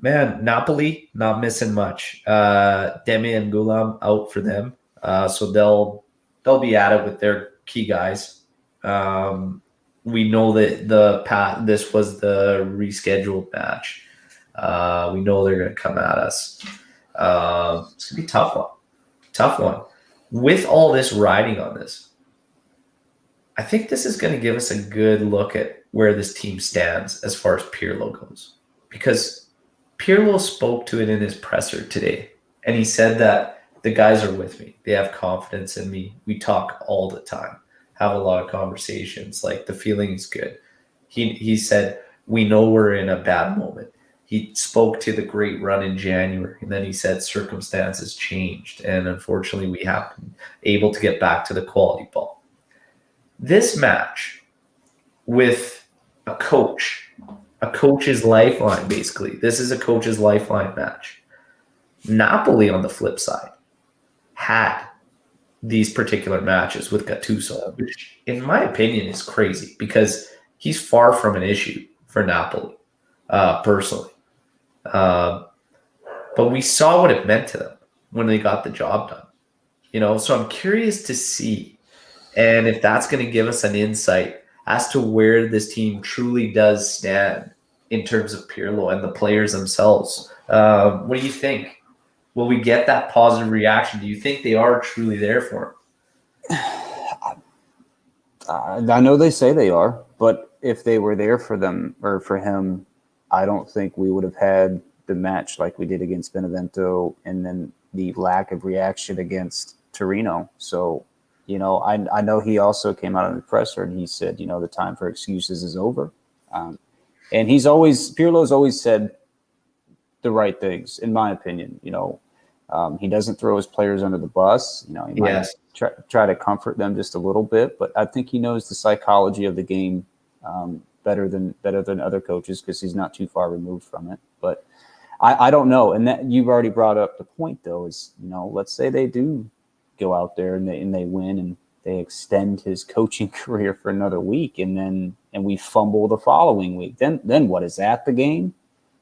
Napoli not missing much. Demi and Gulam out for them. So they'll be at it with their key guys. We know that this was the rescheduled match. We know they're going to come at us. It's going to be a tough one. With all this riding on this, I think this is going to give us a good look at where this team stands as far as Pirlo goes. Because Pirlo spoke to it in his presser today, and he said that the guys are with me. They have confidence in me. We talk all the time, have a lot of conversations. Like, the feeling is good. He said, we know we're in a bad moment. He spoke to the great run in January, and then he said circumstances changed, and unfortunately we haven't been able to get back to the quality ball. This match with a coach's lifeline, basically. This is a coach's lifeline match. Napoli, on the flip side, had these particular matches with Gattuso, which in my opinion is crazy because he's far from an issue for Napoli, personally. But we saw what it meant to them when they got the job done. So I'm curious to see, and if that's going to give us an insight as to where this team truly does stand in terms of Pirlo and the players themselves. What do you think? Will we get that positive reaction? Do you think they are truly there for him? I know they say they are, but if they were there for them or for him, I don't think we would have had the match like we did against Benevento, and then the lack of reaction against Torino. So, I know he also came out in the presser and he said, the time for excuses is over. And Pirlo's always said the right things, in my opinion. He doesn't throw his players under the bus. He might try to comfort them just a little bit, but I think he knows the psychology of the game better than other coaches because he's not too far removed from it. But I don't know. And that you've already brought up the point, though, is, let's say they do go out there and they win and they extend his coaching career for another week, and we fumble the following week. Then what, is that the game?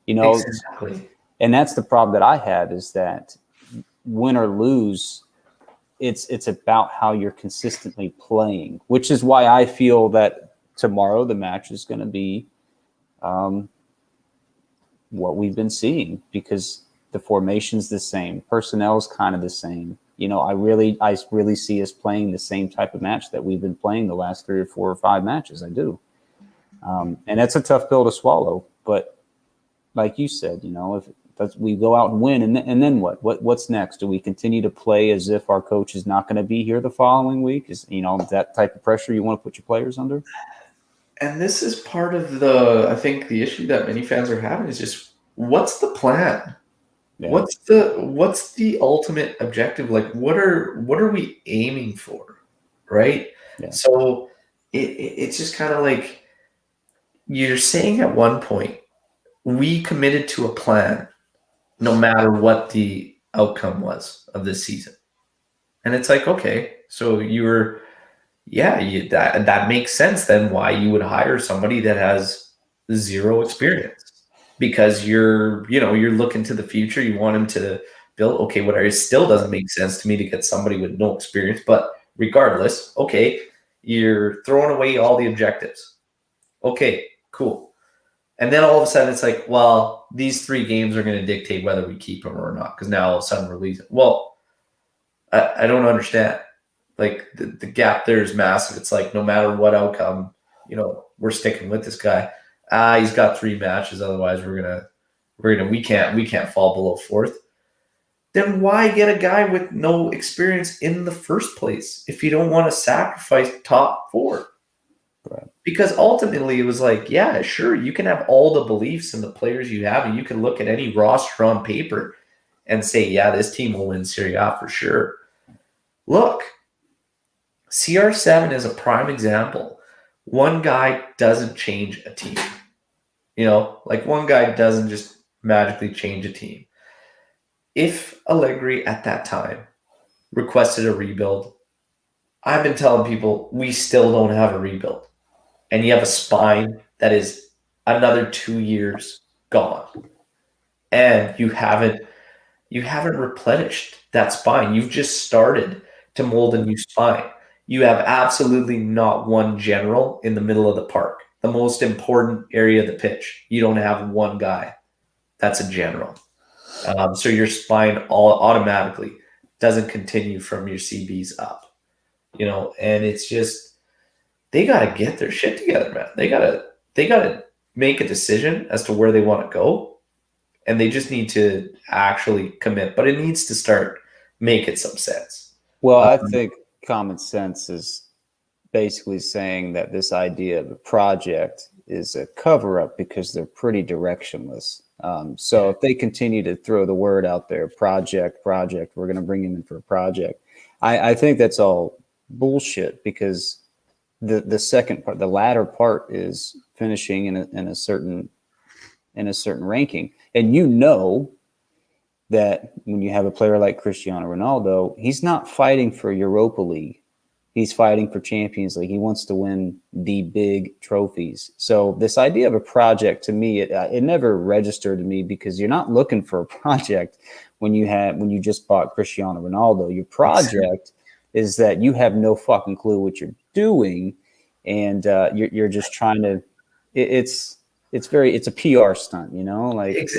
Exactly. And that's the problem that I have, is that win or lose, it's about how you're consistently playing, which is why I feel that tomorrow the match is going to be what we've been seeing, because the formation's the same, personnel's kind of the same. I really see us playing the same type of match that we've been playing the last 3 or 4 or 5 matches. I do. And that's a tough pill to swallow. But like you said, if we go out and win, and then what? What's next? Do we continue to play as if our coach is not going to be here the following week? Is that type of pressure you want to put your players under? And this is part of I think the issue that many fans are having is just, what's the plan? Yeah. What's the ultimate objective? Like, what are we aiming for, right? Yeah. So it's just kind of like, you're saying at one point, we committed to a plan no matter what the outcome was of this season. And it's like, okay, so that makes sense then why you would hire somebody that has 0 experience. Because you're looking to the future, you want him to build. Okay, it still doesn't make sense to me to get somebody with no experience, but regardless, okay, you're throwing away all the objectives. Okay, cool. And then all of a sudden it's like, well, these 3 games are going to dictate whether we keep him or not, because now all of a sudden we're losing. Well, I don't understand. Like, the gap there is massive. It's like, no matter what outcome, we're sticking with this guy. He's got 3 matches. Otherwise, we can't fall below 4th. Then why get a guy with no experience in the first place if you don't want to sacrifice top 4? Right. Because ultimately it was like, yeah, sure, you can have all the beliefs in the players you have, and you can look at any roster on paper and say, yeah, this team will win Serie A for sure. Look, CR7 is a prime example. One guy doesn't change a team. One guy doesn't just magically change a team. If Allegri at that time requested a rebuild, I've been telling people we still don't have a rebuild. And you have a spine that is another 2 years gone. And you haven't replenished that spine. You've just started to mold a new spine. You have absolutely not one general in the middle of the park, the most important area of the pitch. You don't have one guy that's a general. So your spine automatically doesn't continue from your CBs up, and it's just, they got to get their shit together, man. They got to make a decision as to where they want to go, and they just need to actually commit, but it needs to start making some sense. Well, I think common sense is basically saying that this idea of a project is a cover-up because they're pretty directionless. So if they continue to throw the word out there, project, we're going to bring him in for a project, I think that's all bullshit, because the second part, the latter part, is finishing in a certain ranking. And that when you have a player like Cristiano Ronaldo, he's not fighting for Europa League. He's fighting for Champions League. He wants to win the big trophies. So this idea of a project, to me, it never registered to me, because you're not looking for a project when you just bought Cristiano Ronaldo. Your project is that you have no fucking clue what you're doing, and you're just trying to. It's a PR stunt,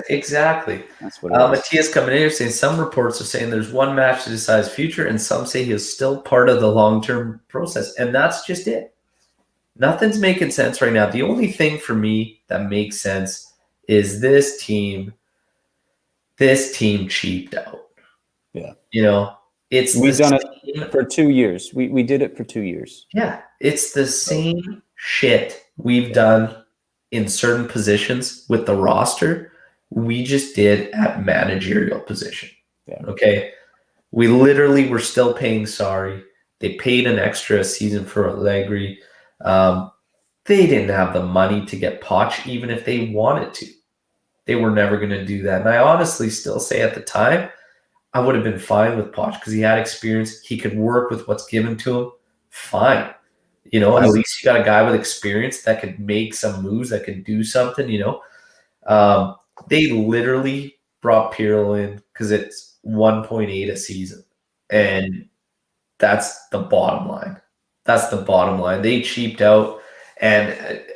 Exactly. That's what it is. Matthias coming in here saying some reports are saying there's one match to decide his future, and some say he is still part of the long-term process. And that's just it. Nothing's making sense right now. The only thing for me that makes sense is this team cheaped out. Yeah. We've done it for 2 years. We did it for 2 years. Yeah. It's the same shit we've done in certain positions with the roster, we just did at managerial position. Yeah. Okay. We literally were still paying Sarri. They paid an extra season for Allegri. They didn't have the money to get Poch, even if they wanted to. They were never going to do that. And I honestly still say at the time, I would have been fine with Poch because he had experience. He could work with what's given to him. Fine. At least you got a guy with experience that could make some moves, that could do something, They literally brought Pirlo in because it's 1.8 a season. And that's the bottom line. That's the bottom line. They cheaped out. And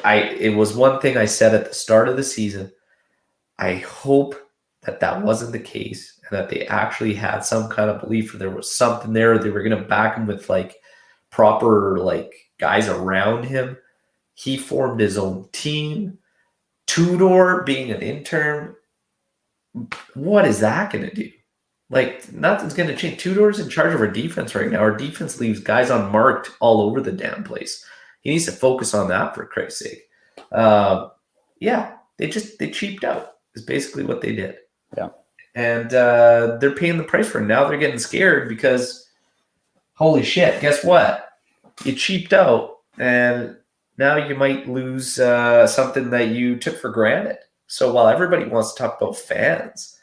it was one thing I said at the start of the season. I hope that wasn't the case and that they actually had some kind of belief or there was something there. They were going to back him with like proper like guys around him. He formed his own team. Tudor being an intern, what is that going to do? Like, nothing's going to change. Tudor's in charge of our defense right now. Our defense leaves guys unmarked all over the damn place. He needs to focus on that, for Christ's sake. They cheaped out is basically what they did. Yeah. And they're paying the price for it. Now they're getting scared because, holy shit, guess what? You cheaped out, and now you might lose something that you took for granted. So while everybody wants to talk about fans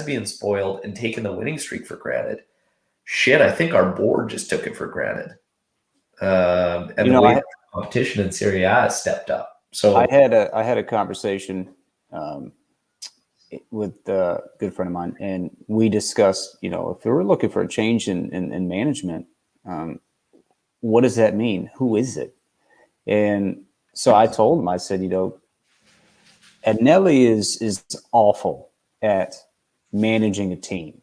being spoiled and taking the winning streak for granted, shit, I think our board just took it for granted. And the way the competition in Serie A has stepped up. So I had a conversation with a good friend of mine, and we discussed, if we were looking for a change in management, what does that mean? Who is it? And so I told him, I said, Agnelli is awful at managing a team.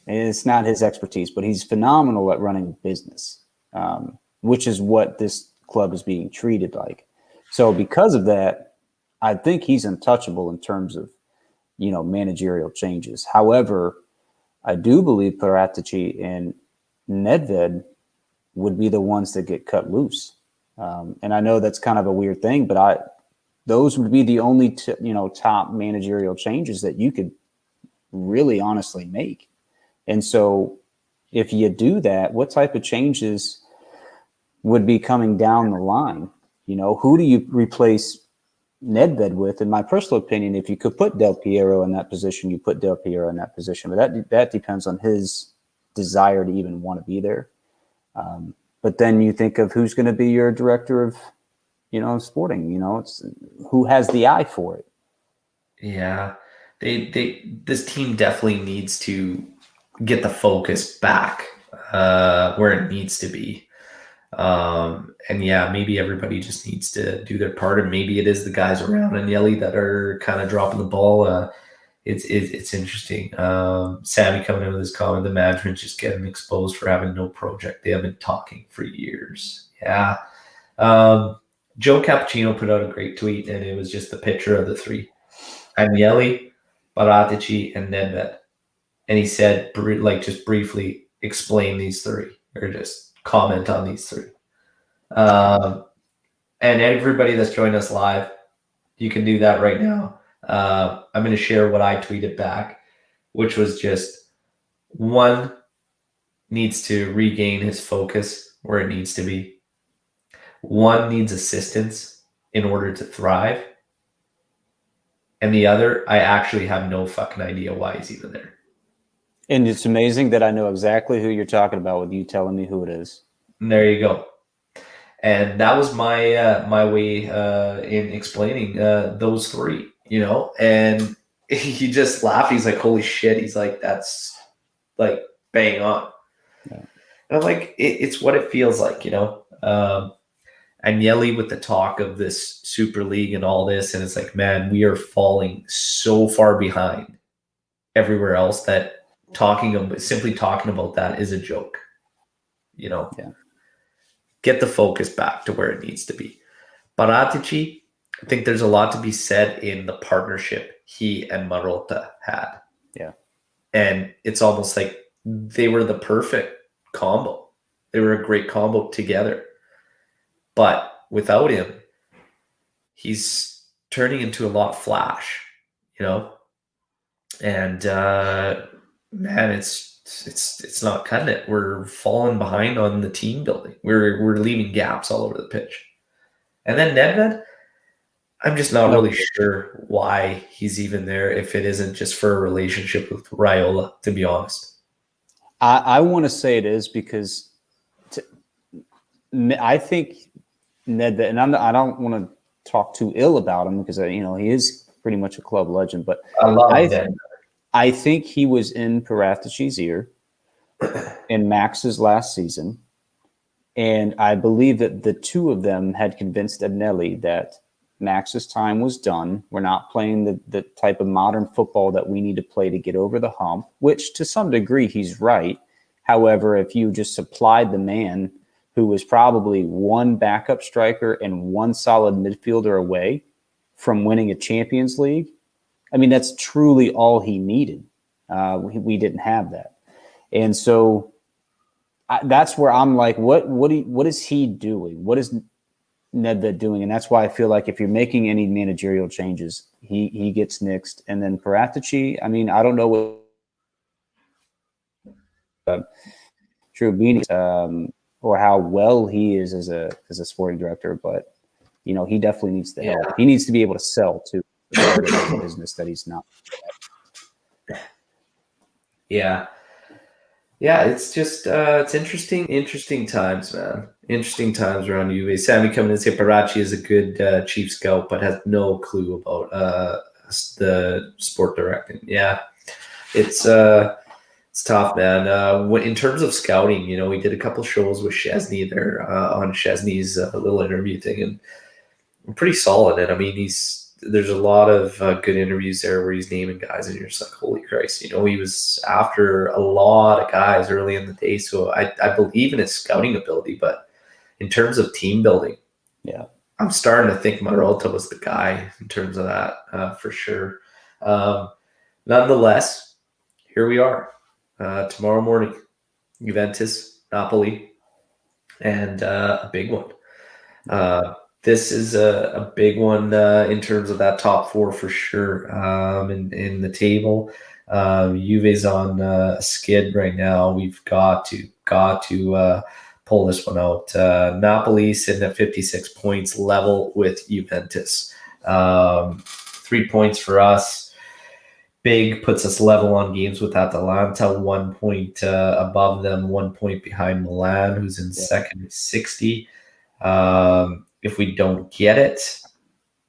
And it's not his expertise, but he's phenomenal at running a business, which is what this club is being treated like. So because of that, I think he's untouchable in terms of, managerial changes. However, I do believe Paratici and Nedved would be the ones that get cut loose. And I know that's kind of a weird thing, but those would be the only top managerial changes that you could really honestly make. And so if you do that, what type of changes would be coming down the line? Who do you replace Nedved with? In my personal opinion, if you could put Del Piero in that position, you put Del Piero in that position. But that depends on his desire to even want to be there. But then you think of who's going to be your director of, sporting. It's who has the eye for it. Yeah, this team definitely needs to get the focus back where it needs to be. And yeah, maybe everybody just needs to do their part, and maybe it is the guys around Agnelli that are kind of dropping the ball. It's interesting. Sammy coming in with his comment, the management's just getting exposed for having no project. They have been talking for years. Yeah. Joe Cappuccino put out a great tweet, and it was just the picture of the three: Agnelli, Paratici, and Nedved. And he said, just briefly explain these three, or just comment on these three. And everybody that's joined us live, you can do that right now. I'm going to share what I tweeted back, which was just one needs to regain his focus where it needs to be. One needs assistance in order to thrive. And the other, I actually have no fucking idea why he's even there. And it's amazing that I know exactly who you're talking about with you telling me who it is. And there you go. And that was my my way in explaining those three, and he just laughed. He's like, holy shit. He's like, that's like bang on. Yeah. And I'm like, it's what it feels like, Agnelli with the talk of this Super League and all this. And it's like, man, we are falling so far behind everywhere else that simply talking about that is a joke, Yeah. Get the focus back to where it needs to be. Paratici, I think there's a lot to be said in the partnership he and Marotta had. Yeah. And it's almost like they were the perfect combo. They were a great combo together. But without him, he's turning into a lot flash, And man, it's not cutting it. We're falling behind on the team building. We're leaving gaps all over the pitch. And then Nedved, I'm just not really sure why he's even there if it isn't just for a relationship with Raiola, to be honest. I want to say it is because I think Ned, and I don't want to talk too ill about him because he is pretty much a club legend, but I love I Ned. I think he was in Paratici's ear in Max's last season, and I believe that the two of them had convinced Agnelli that Max's time was done. We're not playing the type of modern football that we need to play to get over the hump, which to some degree he's right. However, if you just supplied the man who was probably one backup striker and one solid midfielder away from winning a Champions League, I mean, that's truly all he needed. We didn't have that. And so that's where I'm like, what is he doing? What is Nedved doing? And that's why I feel like if you're making any managerial changes, he gets nixed. And then Paratici, I mean, I don't know what Trubini or how well he is as a sporting director, but he definitely needs the help. He needs to be able to sell too. Business that he's not. Yeah. Yeah, it's just it's interesting times, man. Interesting times around Juve. Sammy coming in and say Paratici is a good chief scout, but has no clue about the sport directing. Yeah, it's tough, man. In terms of scouting, we did a couple shows with Chesney there on Chesney's little interview thing, and pretty solid. And I mean, there's a lot of good interviews there where he's naming guys, and you're just like, holy Christ, he was after a lot of guys early in the day. So I believe in his scouting ability, but in terms of team building, yeah, I'm starting to think Marotta was the guy in terms of that for sure. Nonetheless, here we are tomorrow morning, Juventus, Napoli, and a big one. This is a big one in terms of that top four for sure. In the table, Juve's on a skid right now. We've got to pull this one out. Napoli sitting at 56 points, level with Juventus. 3 points for us. Big puts us level on games with Atalanta, 1 point above them, 1 point behind Milan, who's in second at 60. If we don't get it,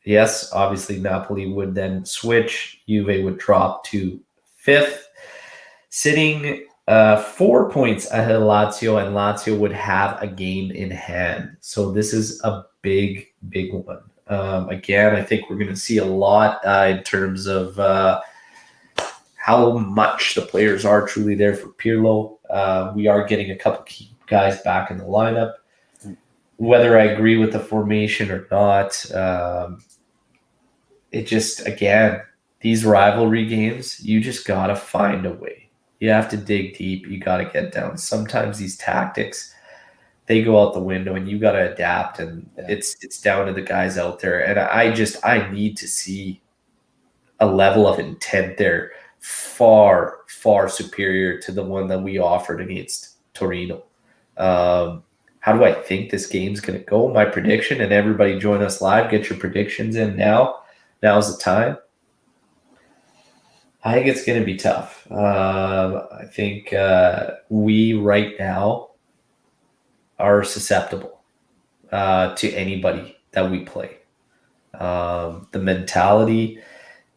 yes, obviously Napoli would then switch. Juve would drop to fifth, sitting 4 points ahead of Lazio, and Lazio would have a game in hand. So this is a big one. Again, I think we're going to see a lot in terms of how much the players are truly there for Pirlo. We are getting a couple key guys back in the lineup. Whether I agree with the formation or not, it just, again, these rivalry games, you just got to find a way. You have to dig deep. You got to get down. Sometimes these tactics, they go out the window and you got to adapt, and it's down to the guys out there. And I need to see a level of intent there far, far superior to the one that we offered against Torino. How do I think this game's going to go? My prediction, and everybody join us live. Get your predictions in now. Now's the time. I think it's going to be tough. I think we right now are susceptible to anybody that we play. The mentality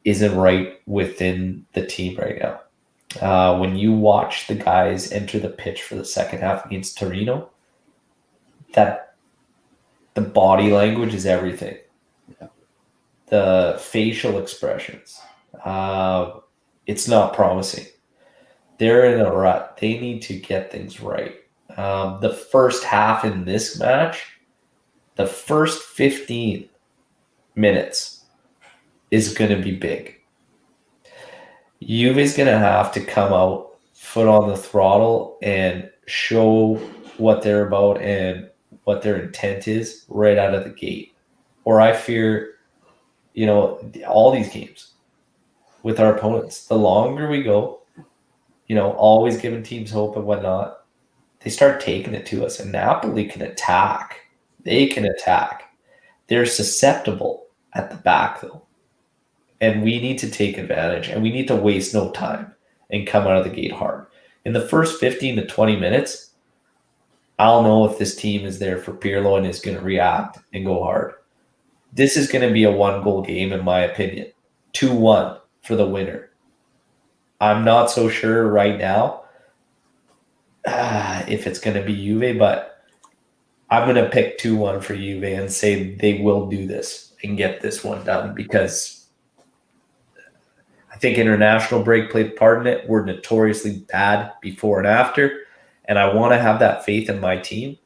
isn't right within the team right now. When you watch the guys enter the pitch for the second half against Torino, that the body language is everything. Yeah. The facial expressions, it's not promising. They're in a rut. They need to get things right. The first half in this match, the first 15 minutes is going to be big. Juve's going to have to come out, foot on the throttle, and show what they're about and what their intent is right out of the gate. Or I fear, all these games with our opponents, the longer we go, always giving teams hope and whatnot, they start taking it to us. And Napoli can attack. They can attack. They're susceptible at the back, though. And we need to take advantage, and we need to waste no time and come out of the gate hard. In the first 15 to 20 minutes, I'll know if this team is there for Pirlo and is going to react and go hard. This is going to be a 1-goal game, in my opinion. 2-1 for the winner. I'm not so sure right now if it's going to be Juve, but I'm going to pick 2-1 for Juve and say they will do this and get this one done, because I think international break played a part in it. We're notoriously bad before and after, and I want to have that faith in my team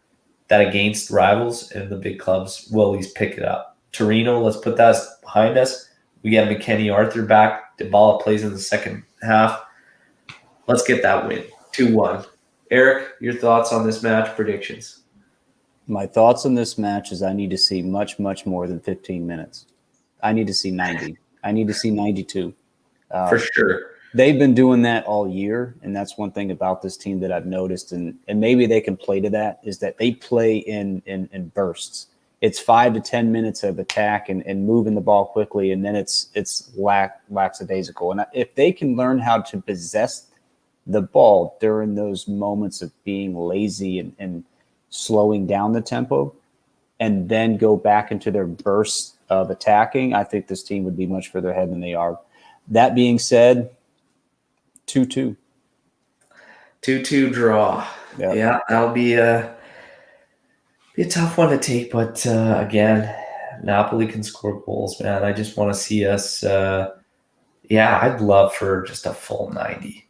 that against rivals and the big clubs, we'll at least pick it up. Torino, let's put that behind us. We get McKennie Arthur back. Dybala plays in the second half. Let's get that win. 2-1. Eric, your thoughts on this match, predictions? My thoughts on this match is I need to see much, much more than 15 minutes. I need to see 90. I need to see 92. For sure. They've been doing that all year, and that's one thing about this team that I've noticed, and maybe they can play to that, is that they play in bursts. It's 5 to 10 minutes of attack and moving the ball quickly, and then it's lackadaisical. And if they can learn how to possess the ball during those moments of being lazy and slowing down the tempo, and then go back into their bursts of attacking, I think this team would be much further ahead than they are. That being said, 2-2. 2-2 draw. Yep. Yeah, that'll be a tough one to take, but again, Napoli can score goals, man. I just want to see us. I'd love for just a full 90.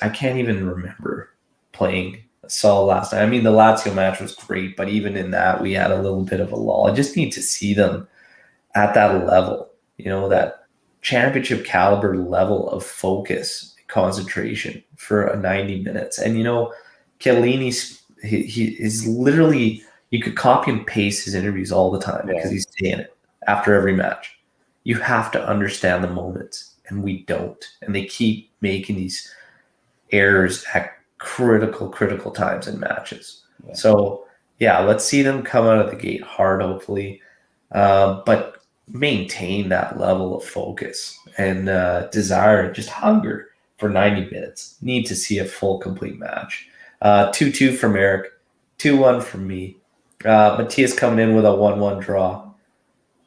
I can't even remember playing solid last night. I mean, the Lazio match was great, but even in that, we had a little bit of a lull. I just need to see them at that level, that championship caliber level of focus, concentration for a 90 minutes. And, Chiellini, he is literally, you could copy and paste his interviews all the time because he's saying it after every match. You have to understand the moments, and we don't. And they keep making these errors at critical times in matches. Yeah. So, let's see them come out of the gate hard, hopefully. But maintain that level of focus and desire, just hunger for 90 minutes. Need to see a full, complete match. 2-2 from Eric, 2-1 from me. Matthias coming in with a 1-1 draw.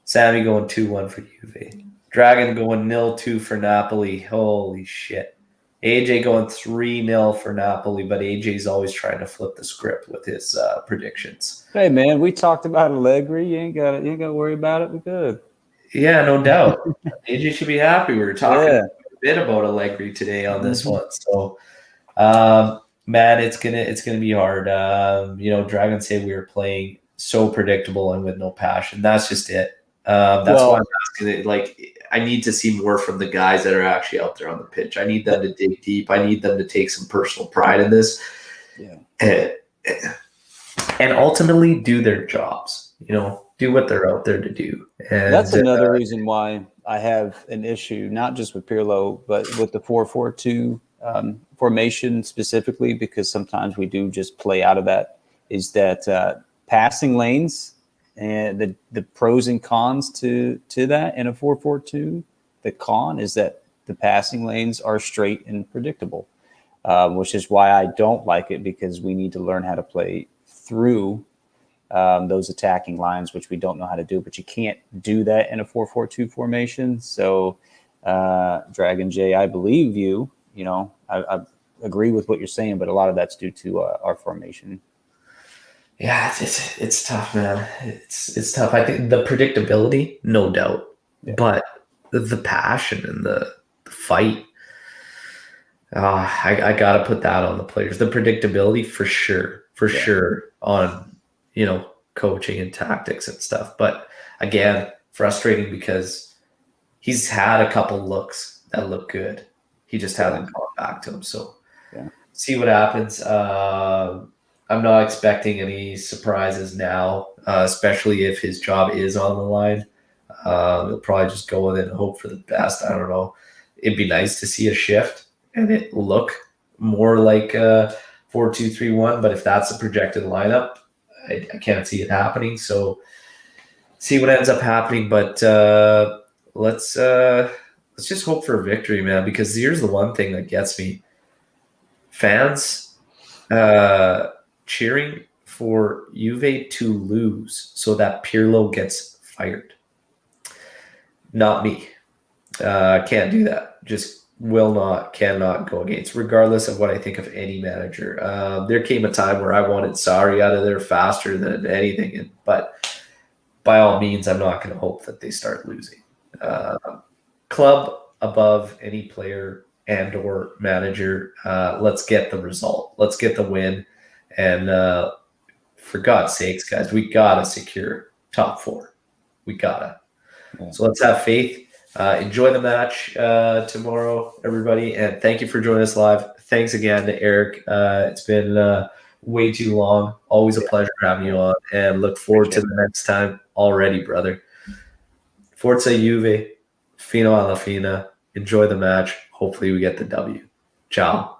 Sammy going 2-1 for Juve. Dragon going 0-2 for Napoli. Holy shit. AJ going 3-0 for Napoli, but AJ's always trying to flip the script with his predictions. Hey man, we talked about Allegri. You ain't got to worry about it. We're good. Yeah, no doubt. AJ should be happy. We were talking a bit about Allegri today on this one. So, man, it's gonna be hard. Dragon say we were playing so predictable and with no passion. That's just it. That's why I'm asking it. Like, I need to see more from the guys that are actually out there on the pitch. I need them to dig deep. I need them to take some personal pride in this, and ultimately do their jobs. Do what they're out there to do. And that's another reason why I have an issue, not just with Pirlo, but with the 4-4-2 formation specifically, because sometimes we do just play out of that, is that passing lanes and the pros and cons to that in a 4-4-2. The con is that the passing lanes are straight and predictable, which is why I don't like it, because we need to learn how to play through those attacking lines, which we don't know how to do, but you can't do that in a 4-4-2 formation. So Dragon J, I believe you, I agree with what you're saying, but a lot of that's due to our formation. Yeah, it's tough, man. It's tough. I think the predictability, no doubt, but the passion and the fight, I got to put that on the players. The predictability for sure on, coaching and tactics and stuff. But again, frustrating because he's had a couple looks that look good. He just hasn't gone back to him. So see what happens. I'm not expecting any surprises now, especially if his job is on the line. He'll probably just go with it and hope for the best. I don't know. It'd be nice to see a shift and it look more like 4-2-3-1. But if that's the projected lineup, I can't see it happening. So, see what ends up happening. But let's just hope for a victory, man. Because here's the one thing that gets me: fans cheering for Juve to lose so that Pirlo gets fired. Not me. Can't do that. Just will not, cannot go against, regardless of what I think of any manager. There came a time where I wanted Sarri out of there faster than anything, but by all means, I'm not going to hope that they start losing. Club above any player and or manager. Let's get the result. Let's get the win. And for God's sakes, guys, we got to secure top 4. We got to. Yeah. So let's have faith. Enjoy the match tomorrow, everybody. And thank you for joining us live. Thanks again to Eric. It's been way too long. Always a pleasure having you on. And look forward to the next time already, brother. Forza Juve. Fino alla fine. Enjoy the match. Hopefully we get the W. Ciao.